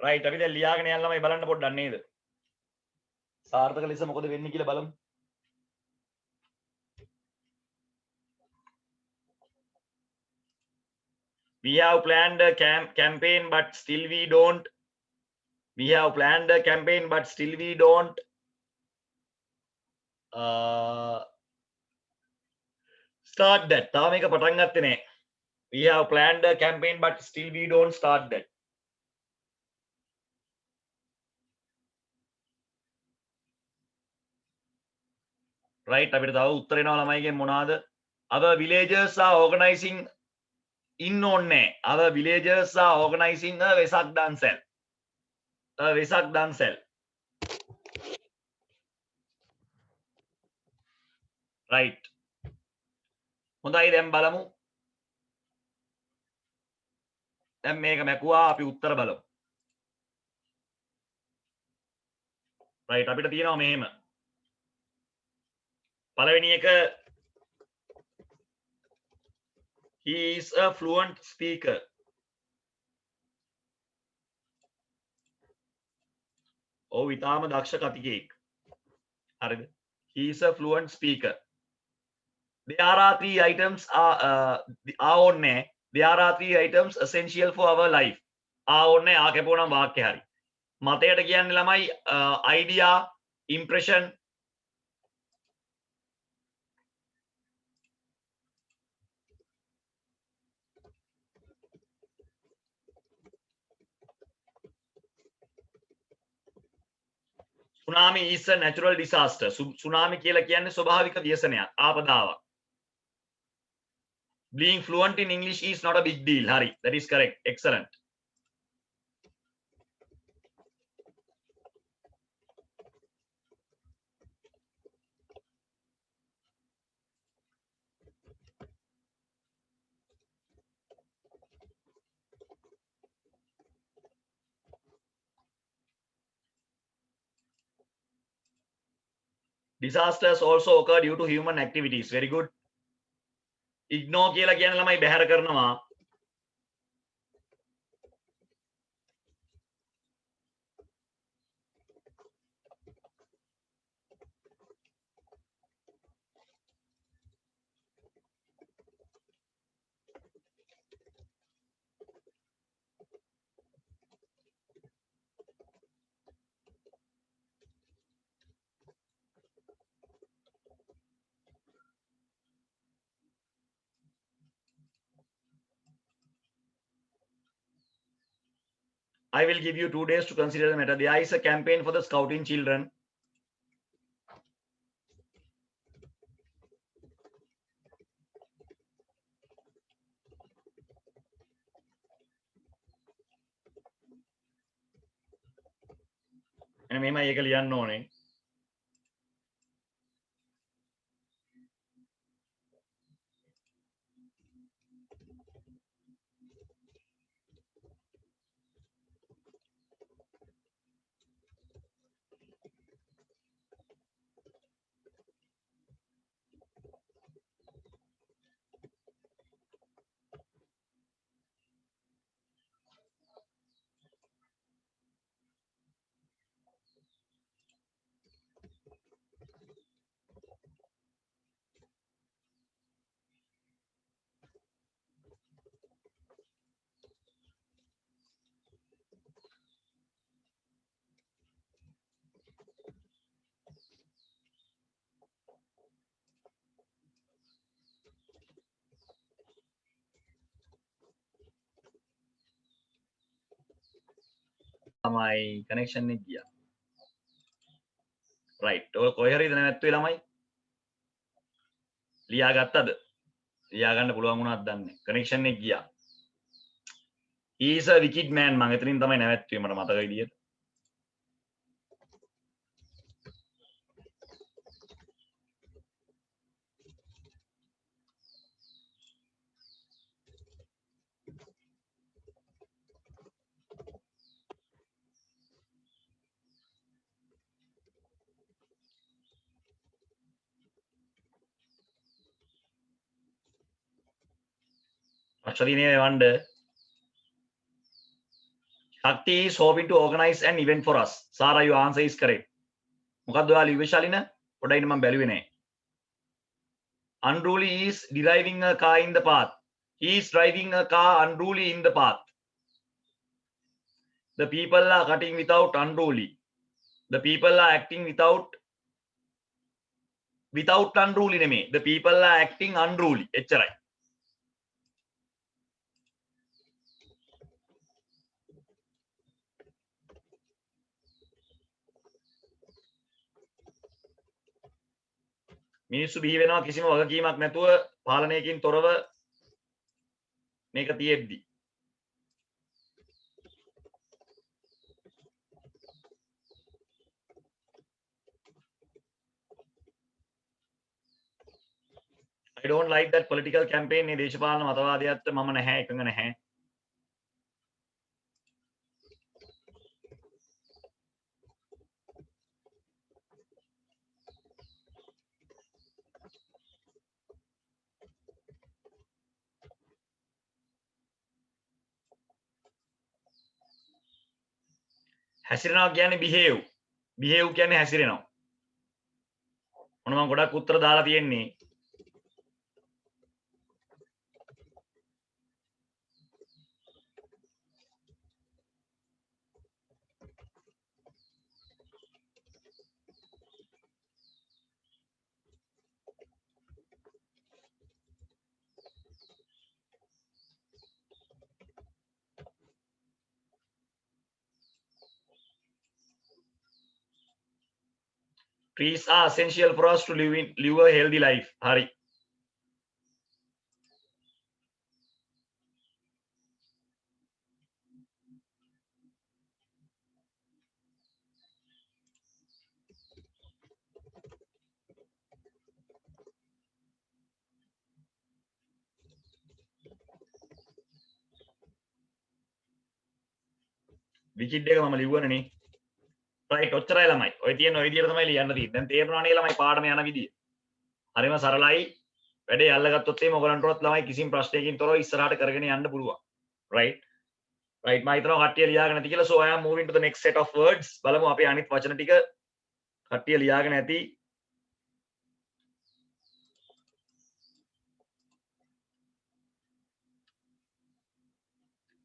right අපි දැන් ලියාගෙන යන්න ළමයි බලන්න පොඩ්ඩක් නේද සාර්ථක ලෙස මොකද වෙන්නේ කියලා බලමු we have planned a campaign but still we don't start that තාම මේක පටන් ගත්තේ නෑ we have planned a campaign but still we don't start that right අපිට තව උත්තර එනවා ළමයිගෙන් මොනවාද our villagers are organizing ඉන්න ඕනේ our villagers are organizing a Vesak දන්සැල් right හොඳයි දැන් බලමු දැන් මේක මැකුවා අපි උත්තර බලමු right අපිට තියෙනවා මෙහෙම පළවෙනි එක he is a fluent speaker ඔව් ඊටාම දක්ෂ කතිකයෙක් හරිද he is a fluent speaker there are three items ඕනේ there are three items essential for our life ඕනේ ආකපෝනම් වාක්‍ය හරි මතයට කියන්නේ ළමයි idea impression tsunami is a natural disaster tsunami කියලා කියන්නේ ස්වභාවික ව්‍යසනයක් ආපදාවක් being fluent in English is not a big deal hari that is correct excellent disasters also occur due to human activities very good ignore කියලා කියන්නේ ළමයි බැහැර කරනවා I will give you 2 days to consider the matter. There is a campaign for the scouting children. එන මෙහෙමයි ඒක ලියන්න ඕනේ. තමයි කනෙක්ෂන් එක ගියා. රයිට්. ඔය කොහේ හරිද නැවැත්තුවේ ළමයි? ලියා ගත්තද? ලියා ගන්න පුළුවන් වුණාද දන්නේ. කනෙක්ෂන් එක ගියා. He is a wicked man මම එතනින් තමයි නැවැත්තුවේ මට මතක විදියට. අක්ෂරීනේ වණ්ඩ Shakti is hoping to organize an event for us. Sarah, your answer is correct. මොකක්ද ඔයාලා ලිව්වේ ශාලින? පොඩ්ඩක් ඉන්න මම බැලුවේ නෑ. Unruly is driving a car in the path. He is driving a car unruly in the path. The people are cutting without unruly. The people are acting without unruly නෙමෙයි. The people are acting unruly. එච්චරයි. මිනිස්සු බිහි වෙනවා කිසිම වගකීමක් නැතුව පාලනයකින් තොරව මේක තියෙද්දි. I don't like that political campaign. මේ දේශපාලන මතවාදයත් මම නැහැ, එකඟ නැහැ. හැසිරෙනවා කියන්නේ behave. behave කියන්නේ හැසිරෙනවා. මොන මම ගොඩක් උත්තර දාලා තියෙන්නේ. Trees are essential for us to live a healthy life. Hari. විකිඩ් එක මම ලිව්වනේ. right ඔච්චරයි ළමයි. ඔය තියෙන ඔය විදියට තමයි ලියන්න තියෙන්නේ. දැන් තේරුණා නේ ළමයි පාඩම යන විදිය. හරිම සරලයි. වැඩේ අල්ලගත්තොත් එimhe ඔයගලන්ටවත් ළමයි කිසිම ප්‍රශ්නයකින් තොරව ඉස්සරහට කරගෙන යන්න පුළුවන්. right මම හිතනවා කට්ටිය ලියාගෙන නැති කියලා. so I am moving to the next set of words. බලමු අපේ අනිත් වචන ටික කට්ටිය ලියාගෙන ඇති.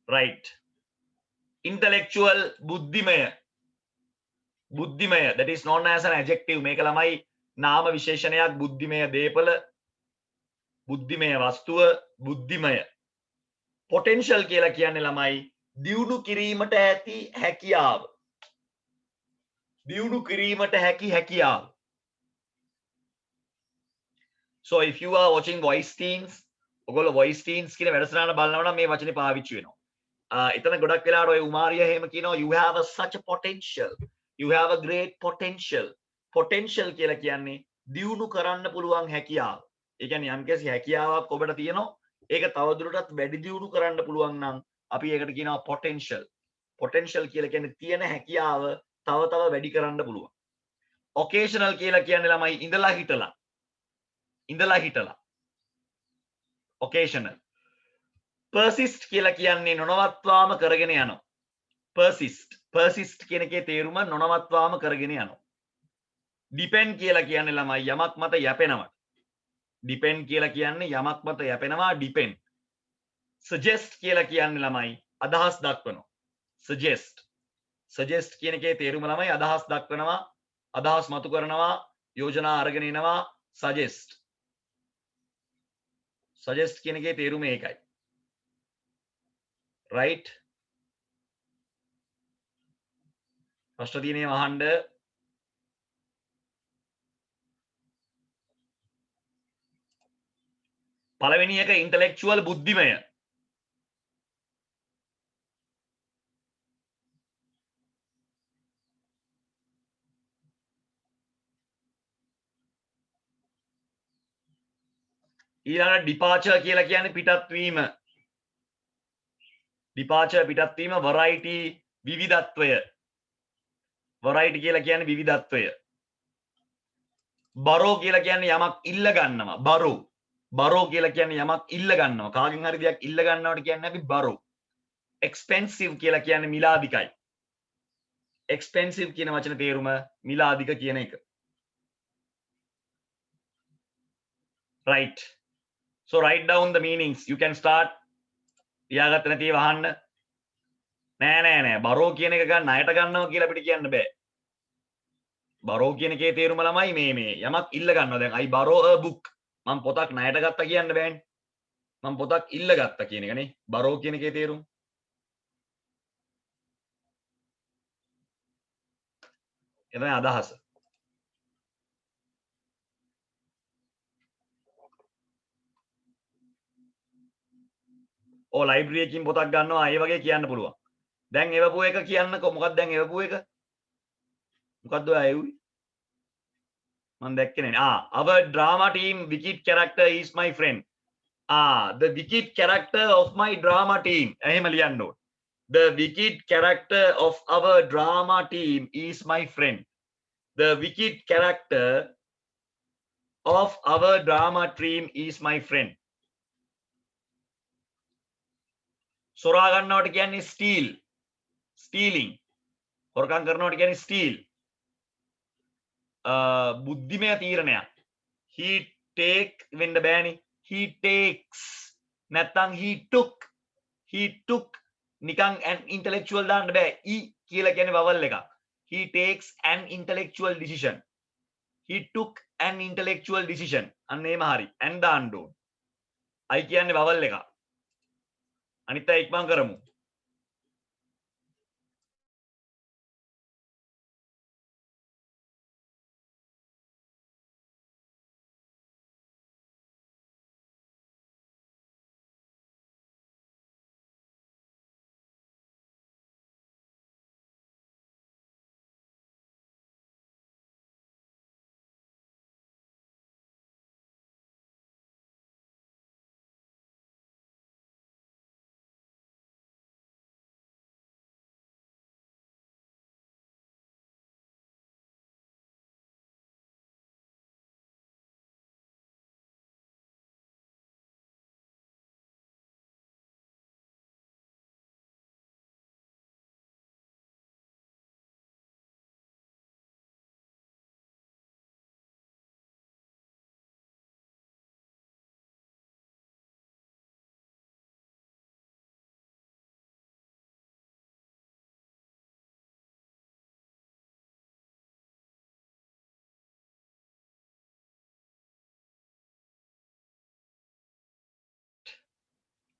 right intellectual බුද්ධිමය that is known as an adjective. මේක ළමයි නාම විශේෂණයක්. බුද්ධිමය දේපල, බුද්ධිමය වස්තුව, බුද්ධිමය. potential කියලා කියන්නේ ළමයි දියුණු කිරීමට ඇති හැකියාව. දියුණු කිරීමට හැකි හැකියාව. so if you are watching voice teens, ඔයගොල්ලෝ voice teens කියන වැඩසටහන බලනවා නම් මේ වචනේ පාවිච්චි වෙනවා. එතන ගොඩක් වෙලාවට ඔය උමාරිය එහෙම කියනවා you have such a potential. You have a great potential. potential කියලා කියන්නේ දියුණු කරන්න පුළුවන් හැකියාව. ඒ කියන්නේ යම්කිසි හැකියාවක් ඔබට තියෙනවා. ඒක තවදුරටත් වැඩි දියුණු කරන්න පුළුවන් නම් අපි ඒකට කියනවා potential. potential කියලා කියන්නේ තියෙන හැකියාව තව තව වැඩි කරන්න පුළුවන්. occasional කියලා කියන්නේ ළමයි ඉඳලා හිටලා. ඉඳලා හිටලා. occasional. persist කියලා කියන්නේ නොනවත්වාම කරගෙන යනවා. persist කියන එකේ තේරුම නොනවත්වාම කරගෙන යනවා. depend කියලා කියන්නේ ළමයි යමක් මත යැපෙනවා. depend කියලා කියන්නේ යමක් මත යැපෙනවා. depend. suggest කියලා කියන්නේ ළමයි අදහස් දක්වනවා. suggest කියන එකේ තේරුම ළමයි අදහස් දක්වනවා, අදහස් මතු කරනවා, යෝජනා අරගෙන එනවා. suggest කියන එකේ තේරුම ඒකයි. right ප්‍රශ්න තියෙනවා අහන්න. පළවෙනි එක intellectual බුද්ධිමය. ඊළඟ departure කියලා කියන්නේ පිටත් වීම. departure පිටත් වීම. variety විවිධත්වය. variety කියලා කියන්නේ විවිධත්වය. borrow කියලා කියන්නේ යමක් ඉල්ල ගන්නවා. borrow කියලා කියන්නේ යමක් ඉල්ල ගන්නවා. කාගෙන් හරි දෙයක් ඉල්ල ගන්නවට කියන්නේ අපි borrow. expensive කියලා කියන්නේ මිලාදිකයි. expensive කියන වචන තේරුම මිලාදික කියන එක. Right. So write down the meanings. You can start. ලියාගත්ත නැති ඒවා අහන්න. නෑ බරෝ කියන එක ගන්න ණයට ගන්නවා කියලා අපිට කියන්න බෑ. බරෝ කියන එකේ තේරුම ළමයි මේ යමක් ඉල්ල ගන්නවා. දැන් I borrow a book. මම පොතක් ණයට ගත්තා කියන්න බෑනේ. මම පොතක් ඉල්ල ගත්තා කියන එකනේ. බරෝ කියන එකේ තේරුම. ඒ තමයි අදහස. ඕ ලයිබ්‍රරි එකකින් පොතක් ගන්නවා ඒ වගේ කියන්න පුළුවන්. දැන් එවපු එක කියන්නකෝ මොකක්ද දැන් එවපු එක? මොකක්ද ඔය ආවේ? මම දැක්කේ නෑ. Our drama team wicked character is my friend. The wicked character of my drama team. එහෙම ලියන්න ඕන. The wicked character of our drama team is my friend. The wicked character of our drama team is my friend. සොරා ගන්නවට කියන්නේ steal. Stealing. හොරකම් කරනවට කියන්නේ steal. බුද්ධිමය තීරණයක්. He take වෙන්න බෑනේ. He takes නැත්නම් he took නිකන් an intellectual දාන්න බෑ. E කියලා කියන්නේ vowel එකක්. He takes an intellectual decision. He took an intellectual decision. අන්න එහෙම හරි. and දාන්න ඕන. I කියන්නේ vowel එකක්. අනිත් අය ඉක්මන් කරමු.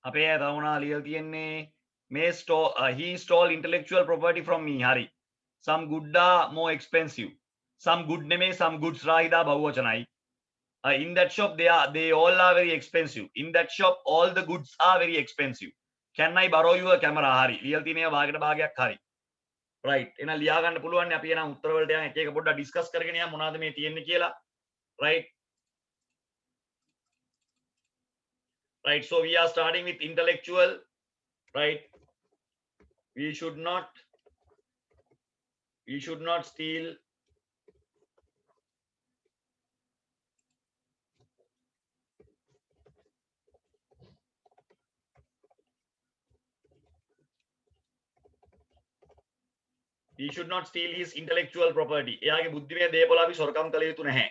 අපේ අය තවුණා ලියලා තියෙන්නේ he stole intellectual property from me. හරි. some good are more expensive. some good නෙමේ some goods රාහිදා බහුවචනයි. In that shop they all are very expensive. In that shop all the goods are very expensive. Can I borrow your camera? හරි. ලියලා තියෙනවා භාගයට භාගයක් හරි. right. එහෙනම් ලියා ගන්න පුළුවන් නේ අපි එනම් උත්තර වලට යන එක එක පොඩ්ඩක් ඩිස්කස් කරගෙන යමු මොනවද මේ තියෙන්නේ කියලා. right. Right, so we are starting with intellectual, right? We should not steal his intellectual property. එයාගේ බුද්ධිමය දේපොළ අපි සොරකම් කළ යුතු නැහැ.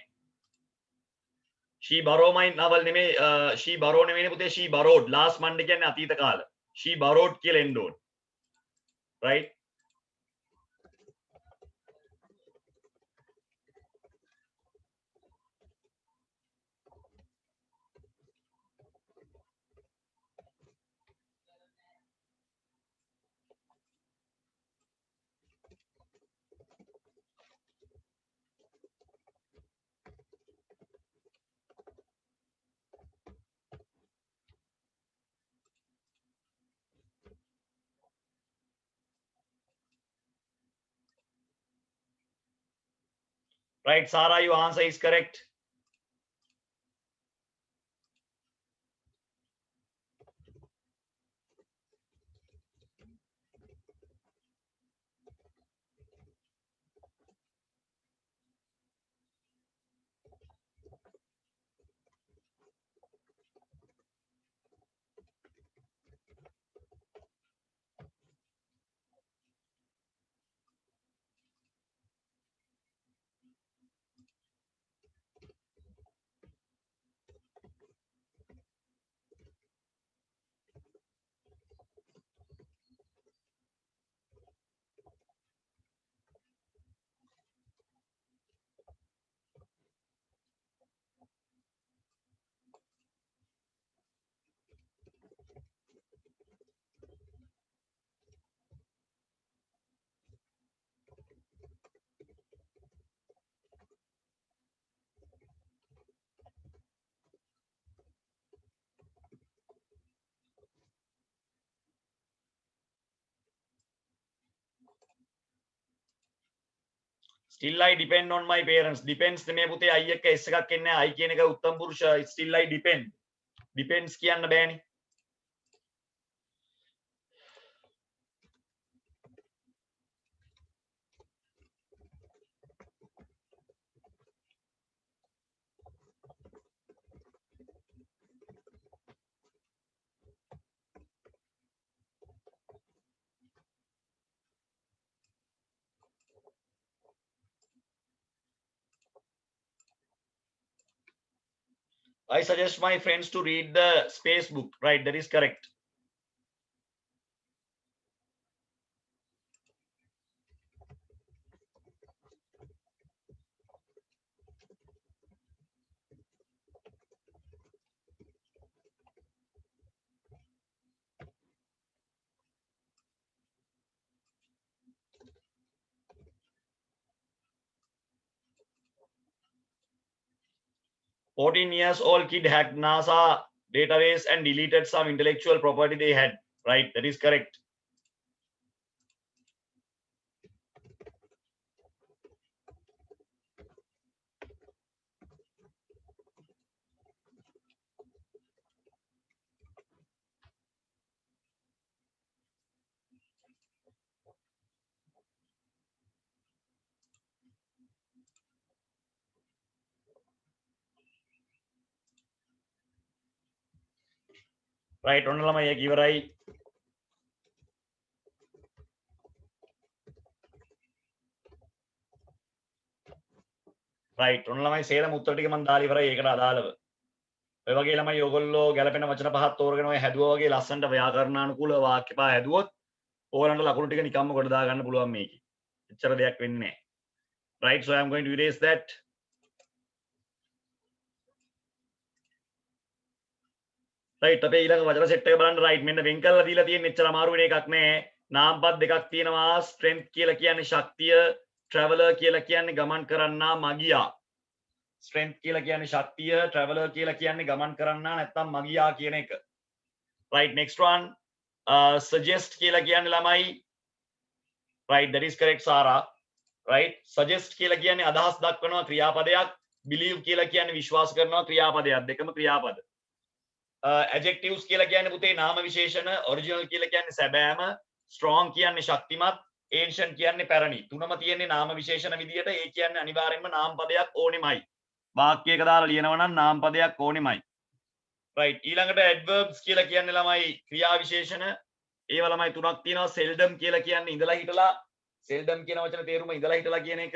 She borrowed my novel නෙමෙයි she borrowed නෙමෙයි පුතේ she borrowed last Monday කියන්නේ අතීත කාල. She borrowed කියලා එන්න ඕන. right? Right, Sarah, your answer is correct. Still I depend on my parents. Depends මේ පුතේ I එක S එකක් එන්නේ නැහැ. I කියන එක උත්තම පුරුෂ. Still I depend. Depends කියන්න බෑනේ. I suggest my friends to read the space book. Right, that is correct. "14 years old kid hacked NASA database and deleted some intellectual property they had." Right, that is correct. Right, ඔන්න ළමයි ඒක ඉවරයි. Right, ඔන්න ළමයි සේරම උත්තර ටික මම දාලා ඉවරයි ඒකට අදාළව. ඔය වගේ ළමයි ඔයගොල්ලෝ ගැලපෙන වචන පහක් තෝරගෙන ඔය හැදුවා වගේ ලස්සනට ව්‍යාකරණානුකූල වාක්‍ය පහ හැදුවොත් ඕගලන්ට ලකුණු ටික නිකම්ම කොට දා ගන්න පුළුවන් මේකේ. එච්චර දෙයක් වෙන්නේ නැහැ. Right, so I am going to erase that. Right, අපේ ඊළඟ වචන සෙට් එක බලන්න. right, මෙන්න වෙන් කරලා දීලා තියෙන එච්චර අමාරු වෙන එකක් නෑ. නාමපද දෙකක් තියෙනවා. strength කියලා කියන්නේ ශක්තිය, traveler කියලා කියන්නේ ගමන් කරන්නා, මගියා. strength කියලා කියන්නේ ශක්තිය, traveler කියලා කියන්නේ ගමන් කරන්නා නැත්නම් මගියා කියන එක. right, next one. suggest කියලා කියන්නේ ළමයි. right, that is correct Sara. right, suggest කියලා කියන්නේ අදහස් දක්වනවා ක්‍රියාපදයක්. believe කියලා කියන්නේ විශ්වාස කරනවා ක්‍රියාපදයක්. දෙකම ක්‍රියාපද. adjectives කියලා කියන්නේ පුතේ නාම විශේෂණ, original කියලා කියන්නේ සැබෑම, strong කියන්නේ ශක්තිමත්, ancient කියන්නේ පැරණි. තුනම තියෙන්නේ නාම විශේෂණ විදියට. ඒ කියන්නේ අනිවාර්යෙන්ම නාම පදයක් ඕනෙමයි. වාක්‍යයක දාලා ලියනවා නම් නාම පදයක් ඕනෙමයි. right, ඊළඟට adverbs කියලා කියන්නේ ළමයි ක්‍රියා විශේෂණ. ඒවා ළමයි තුනක් තියෙනවා. seldom කියලා කියන්නේ ඉඳලා හිටලා. seldom කියන වචන තේරුම ඉඳලා හිටලා කියන එක.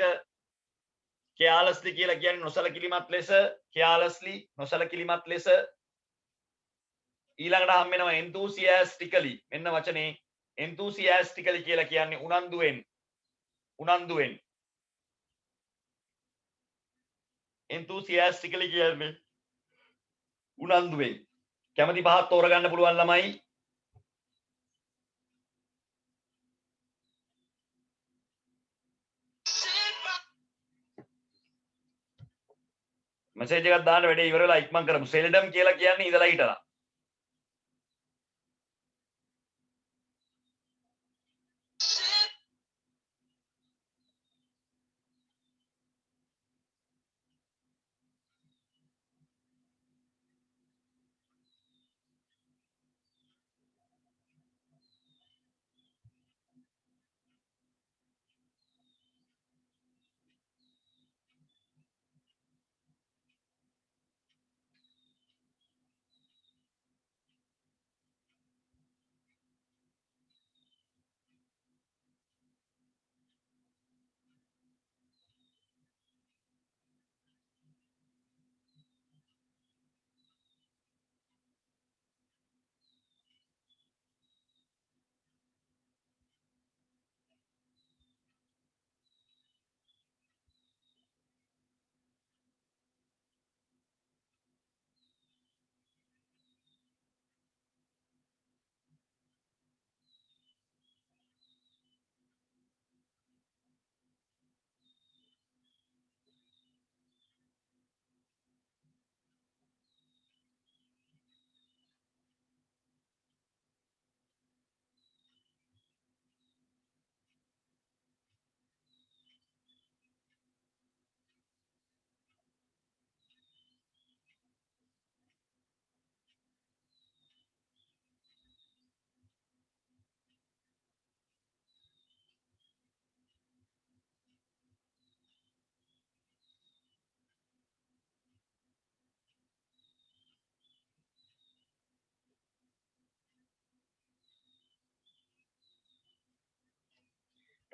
carelessly කියලා කියන්නේ නොසලකිලිමත් ලෙස. carelessly නොසලකිලිමත් ලෙස. ඊළඟට හම් වෙනවා enthusiastically. මෙන්න වචනේ enthusiastically කියලා කියන්නේ උනන්දුවෙන්. උනන්දුවෙන්. enthusiastically කියන්නේ උනන්දුවෙන්. කැමති පහක් තෝරගන්න පුළුවන් ළමයි. මෙසේජ් එකක් දාන්න වැඩේ ඉවර වෙලා ඉක්මන් කරමු. seldom කියලා කියන්නේ ඉඳලා හිටලා.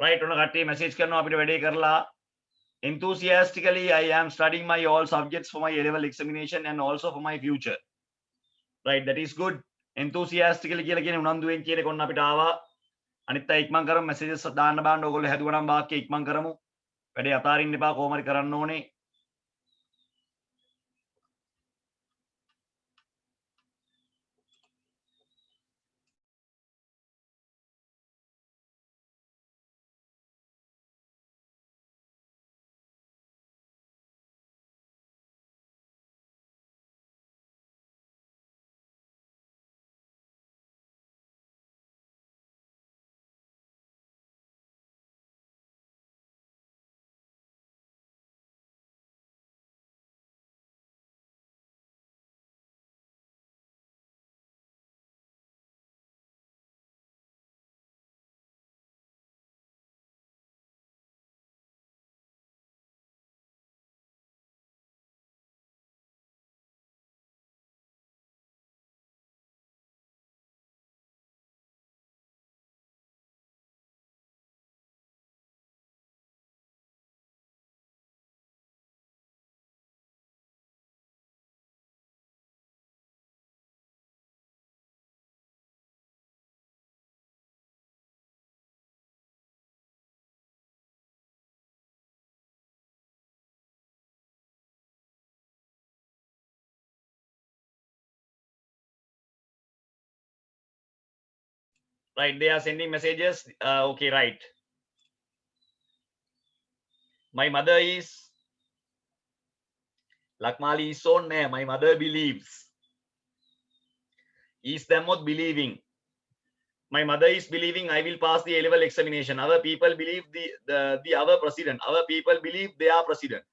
right ඔන්න කට්ටිය message කරනවා අපිට වැඩේ කරලා. Enthusiastically I am studying my all subjects for my A level examination and also for my future. Right, that is good. Enthusiastically කියලා කියන්නේ උනන්දුවෙන් කියන එක ඔන්න අපිට ආවා. අනිත් අය ඉක්මන් කරමු messages දාන්න බාන්න ඕගොල්ලෝ හැදුවා නම් වාක්‍ය ඉක්මන් කරමු. වැඩේ අතාරින්න එපා කොහොම හරි කරන්න ඕනේ. Right, they are sending messages. Okay, right. My mother is Lakmali is on there. My mother believes. Is them not believing? My mother is believing I will pass the A level examination. Other people believe the other president. Other people believe they are president.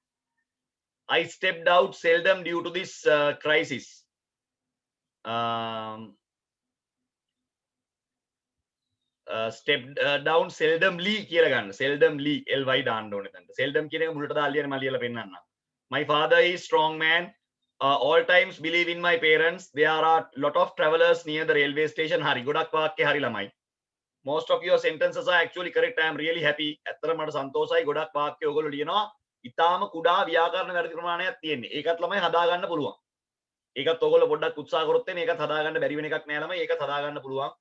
I stepped out seldom due to this crisis. Stepped down seldomly කියලා ගන්න. Seldomly ly දාන්න ඕනේ දැන්. Seldom කියන එක මුලට දාලා ලියන්න මම ලියලා පෙන්නන්නම්. My father is strong man. All times believe in my parents. There are lot of travelers near the railway station. හරි. ගොඩක් වාක්‍ය හරි ළමයි. Most of your sentences are actually correct. I am really happy. ඇත්තටම මට සන්තෝෂයි. ගොඩක් වාක්‍ය ඔයගොල්ලෝ ලියනවා. ඊටාම කුඩා ව්‍යාකරණ වැරදි ප්‍රමාණයක් තියෙන්නේ. ඒකත් ළමයි හදා ගන්න පුළුවන්. ඒකත් ඔයගොල්ලෝ පොඩ්ඩක් උත්සාහ කරොත් එන්නේ ඒකත් හදා ගන්න බැරි වෙන එකක් නෑ ළමයි. ඒකත් හදා ගන්න පුළුවන්.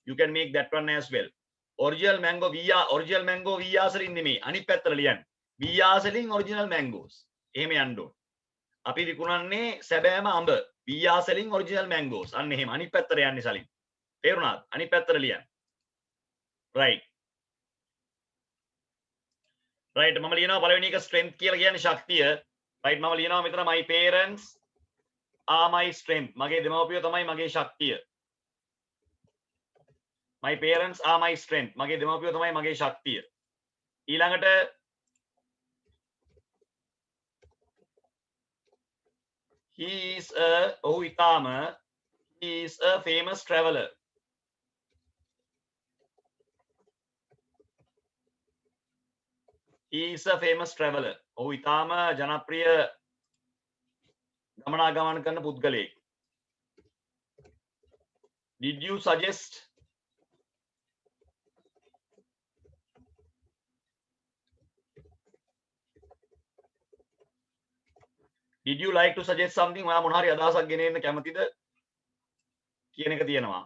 You can make that one as well. Original mango via selling නෙමෙයි. අනිත් පැත්තට ලියන්න. We are selling original mangoes. එහෙම යන්න ඕන. අපි විකුණන්නේ සැබෑම අඹ. We are selling original mangoes. අන්න එහෙම අනිත් පැත්තට යන්නේ සලින්. තේරුණාද? අනිත් පැත්තට ලියන්න. Right. Right. මම ලියනවා පළවෙනි එක strength කියලා කියන්නේ ශක්තිය. Right. මම ලියනවා මෙතන my parents are my strength. මගේ දෙමව්පියෝ තමයි මගේ ශක්තිය. My parents are my strength. මගේ දෙමව්පියෝ තමයි මගේ ශක්තිය. ඊළඟට he is a famous traveler. He is a famous traveler. ඔහු ඊටාම ජනප්‍රිය ගමනාගමන කරන පුද්ගලයෙක්. Did you suggest Did you like to suggest something? ඔයා මොන හරි අදහසක් ගෙනෙන්න කැමතිද? කියන එක තියෙනවා.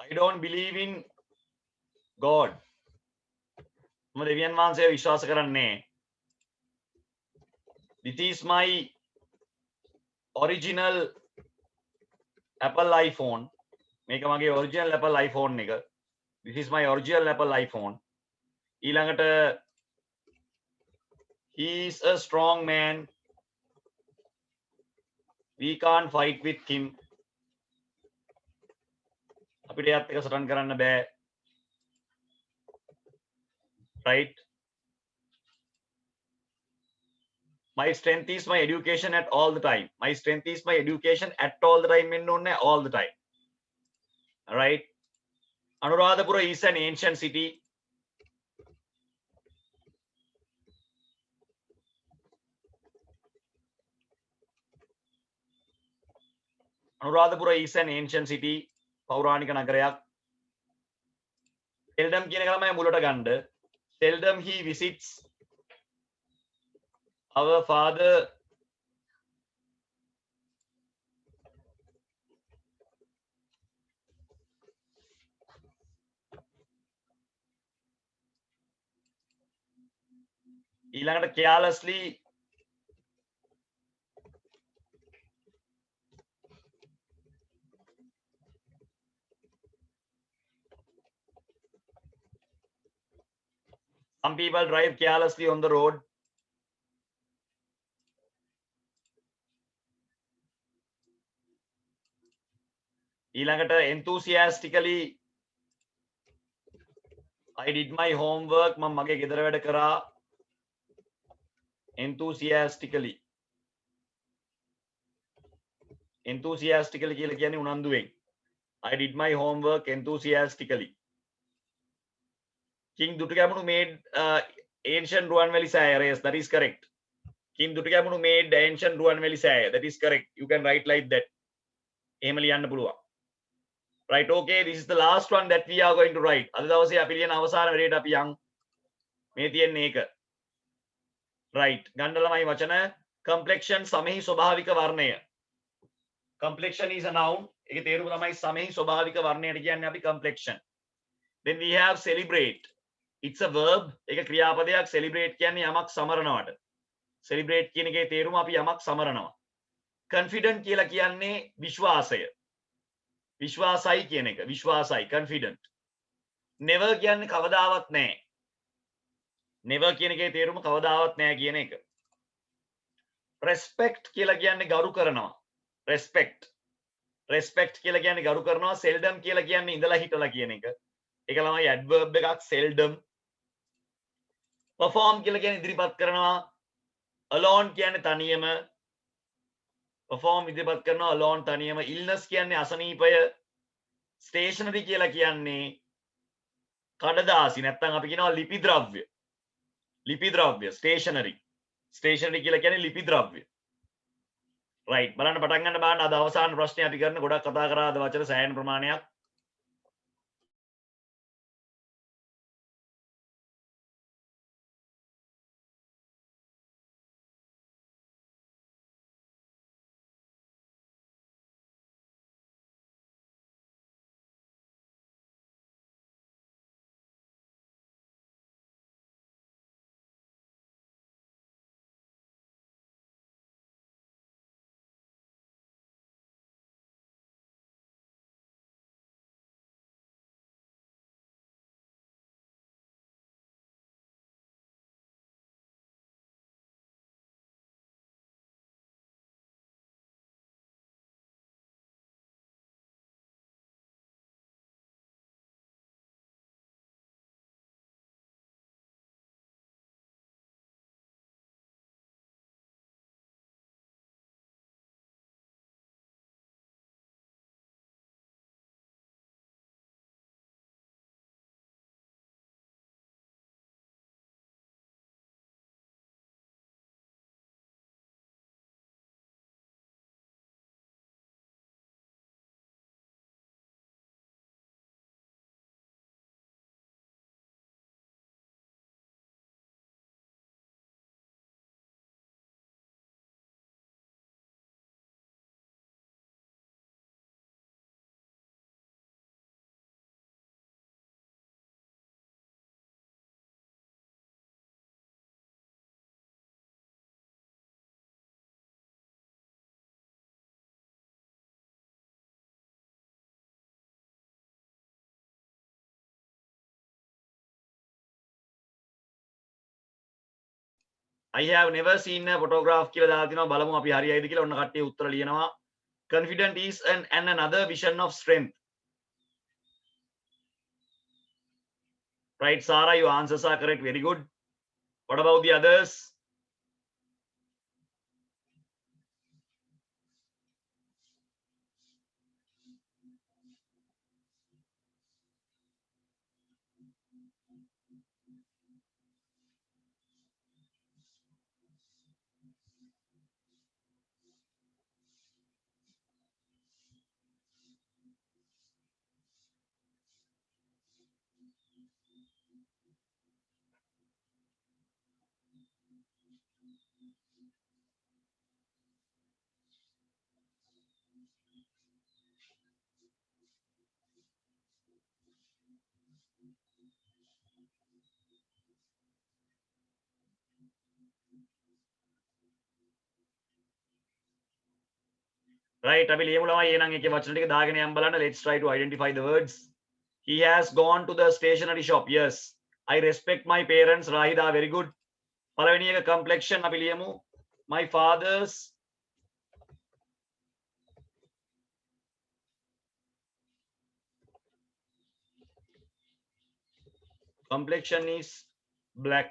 I don't believe in God. මම දෙවියන් වහන්සේව විශ්වාස කරන්නේ. This is my original Apple iPhone. මේක මගේ original Apple iPhone එක. This is my original Apple iPhone. ඊළඟට he is a strong man. We can't fight with him. අපිට එයත් එක සටන් කරන්න බෑ. Right? My strength is my education at all the time. My strength is my education at all the time වෙන්න ඕනේ all the time. All right? Anuradhapura is an ancient city. Anuradhapura is an ancient city. පෞරාණික නගරයක්. seldom කියන එක තමයි මුලට ගන්න. Seldom he visits our father ඊළඟට carelessly some people drive carelessly on the road. ඊළඟට enthusiastically I did my homework මම මගේ ගෙදර වැඩ කරා. enthusiastically කියලා කියන්නේ උනන්දුවෙන්. I did my homework enthusiastically. King Dutugamunu made ancient Ruanveli Sire. Yes, that is correct. King Dutugamunu made ancient Ruanveli Sire. That is correct. You can write like that. Emily and Pulua. Right, okay, this is the last one that we are going to write. අද දවසේ අපි ලියන අවසාන වැඩේට අපි යන්. මේ තියෙන්නේ ඒක. Right. ගන්න ළමයි වචන complexion සමෙහි ස්වභාවික වර්ණය. Complexion is a noun. ඒකේ තේරුම තමයි සමෙහි ස්වභාවික වර්ණයට කියන්නේ අපි complexion. Then we have celebrate. It's a verb. ඒක ක්‍රියාපදයක්. Celebrate කියන්නේ යමක් සමරනවට. Celebrate කියන එකේ තේරුම අපි යමක් සමරනවා. Confident කියලා කියන්නේ විශ්වාසය. විශ්වාසයි කියන එක. විශ්වාසයි confident. Never කියන්නේ කවදාවත් නැහැ. Never කියන එකේ තේරුම කවදාවත් නැහැ කියන එක. Respect කියලා කියන්නේ ගරු කරනවා. Respect. Respect කියලා කියන්නේ ගරු කරනවා. Seldom කියලා කියන්නේ ඉඳලා හිටලා කියන එක. ඒක ළමයි adverb එකක් seldom. Perform කියලා කියන්නේ ඉදිරිපත් කරනවා. Alone කියන්නේ තනියම. Perform ඉදිරිපත් කරනවා alone තනියම. Illness කියන්නේ අසනීපය. Stationery කියලා කියන්නේ කඩදාසි නැත්නම් අපි කියනවා ලිපි ද්‍රව්‍ය. ලිපි ද්‍රව්‍ය stationery. Stationery කියලා කියන්නේ ලිපි ද්‍රව්‍ය. Right. බලන්න පටන් ගන්න බලන්න අද අවසාන ප්‍රශ්නේ අපි කරන ගොඩක් කතා කරා අද වචන සෑහෙන ප්‍රමාණයක්. I have never seen a photograph කියලා දාලා තිනවා බලමු අපි හරියයිද කියලා ඔන්න කට්ටිය උත්තර ලියනවා. Confident is an another vision of strength. Right, Sarah, your answers are correct. Very good. What about the others? Right, අපි ලියමු ළමයි එහෙනම් ඒකේ වචන ටික දාගෙන යන්න බලන්න. Let's try to identify the words. He has gone to the stationery shop. Yes. I respect my parents. Rahida, very good. පළවෙනි එක complexion අපි ලියමු. My father's complexion is black.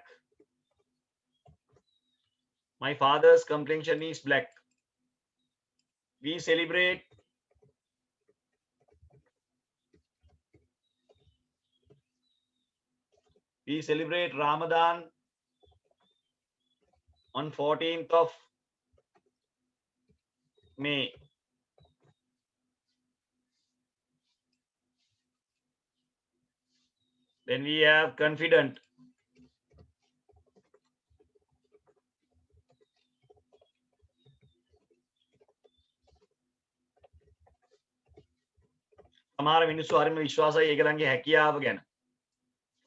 My father's complexion is black. We celebrate Ramadan on 14th of May. Then we have confident. සමහර මිනිස්සු හරිම විශ්වාසයි ඒගොල්ලන්ගේ හැකියාව ගැන.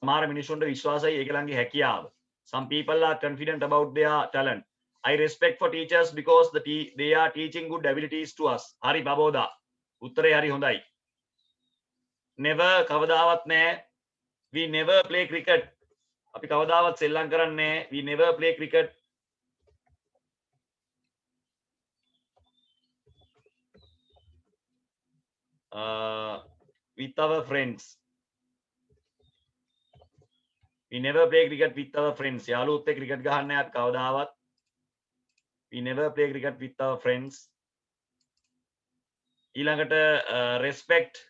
සමහර මිනිස්සුන්ට විශ්වාසයි ඒගොල්ලන්ගේ හැකියාව. Some people are confident about their talent. I respect for teachers because they are teaching good abilities to us. හරි බබෝදා. උත්තරේ හරි හොඳයි. Never කවදාවත් නෑ. We never play cricket. අපි කවදාවත් සෙල්ලම් කරන්නේ නෑ. We never play cricket. With our friends. We never play cricket with our friends. යාළුවොත් එක්ක cricket ගහන්නේ නැහැ කවදාවත්. We never play cricket with our friends. ඊළඟට respect.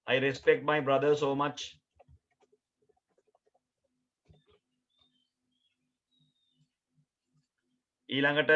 I respect my brother so much. ඊළඟට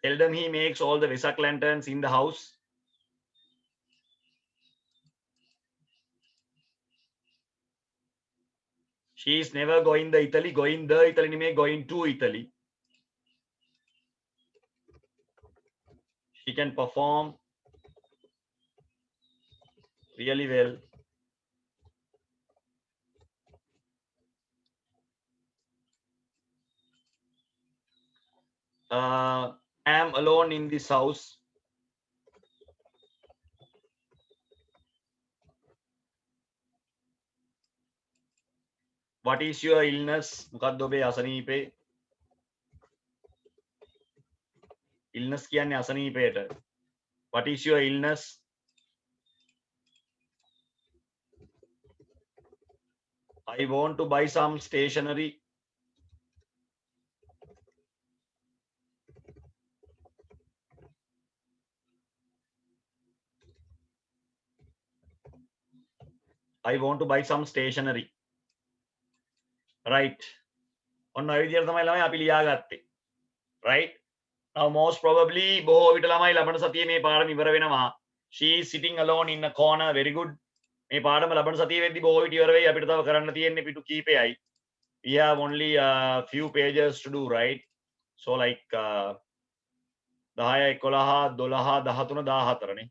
seldom he makes all the Vesak lanterns in the house. She is never going the Italy. Going the Italy නෙමෙයි going to Italy. She can perform really well. I am alone in this house. What is your illness? මොකක්ද ඔබේ අසනීපේ? Illness කියන්නේ අසනීපයට. What is your illness? I want to buy some stationery. I want to buy some stationery. Right. ඔන්න ඔය විදිහට තමයි ළමයි අපි ලියාගත්තේ. Right. Now most probably බොහෝ විට ළමයි ලබන සතියේ මේ පාඩම ඉවර වෙනවා. She is sitting alone in a corner. Very good. මේ පාඩම ලබන සතියේ වෙද්දී බොහෝ විට ඉවර වෙයි. අපිට තව කරන්න තියෙන්නේ පිටු කීපයයි. We have only a few pages to do, right? So like 10 11 12 13 14 නේ.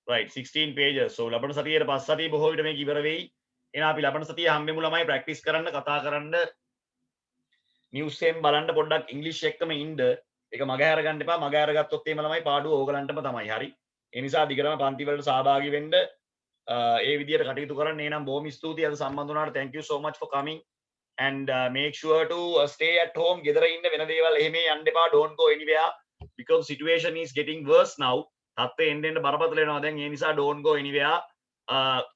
Right, 16 pages. So ලබන සතියේ පස් සතියේ බොහෝ විට මේක ඉවර වෙයි. එහෙනම් අපි ලබන සතියේ හම්බෙමු ළමයි ප්‍රැක්ටිස් කරන්න, කතා කරන්න, නිවුස් එකෙන් බලන්න, පොඩ්ඩක් ඉංග්‍රීසි එක්කම ඉන්න. ඒක මගහැර ගන්න එපා. මගහැර ගත්තොත් එහෙම ළමයි පාඩුව ඕගලන්ටම තමයි. හරි. ඒ නිසා දිගටම පන්ති වලට සහභාගී වෙන්න ඒ විදියට කටයුතු කරන්න. එහෙනම් බොහොම ස්තුතියි අද සම්බන්ධ වුණාට. Thank you so much for coming and make sure to stay at home. ගෙදර ඉන්න වෙන දේවල් එහෙම යන්න එපා. Don't go anywhere because situation is getting worse now. තත්ත්වය එන්න එන්න බරපතල වෙනවා දැන්. ඒ නිසා don't go anywhere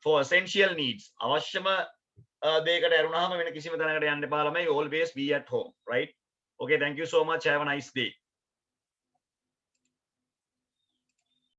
for essential needs. අවශ්‍යම දෙයකට ඇරුණාම වෙන කිසිම තැනකට යන්න එපා ළමයි. Always be at home, right? Okay, thank you so much. Have a nice day.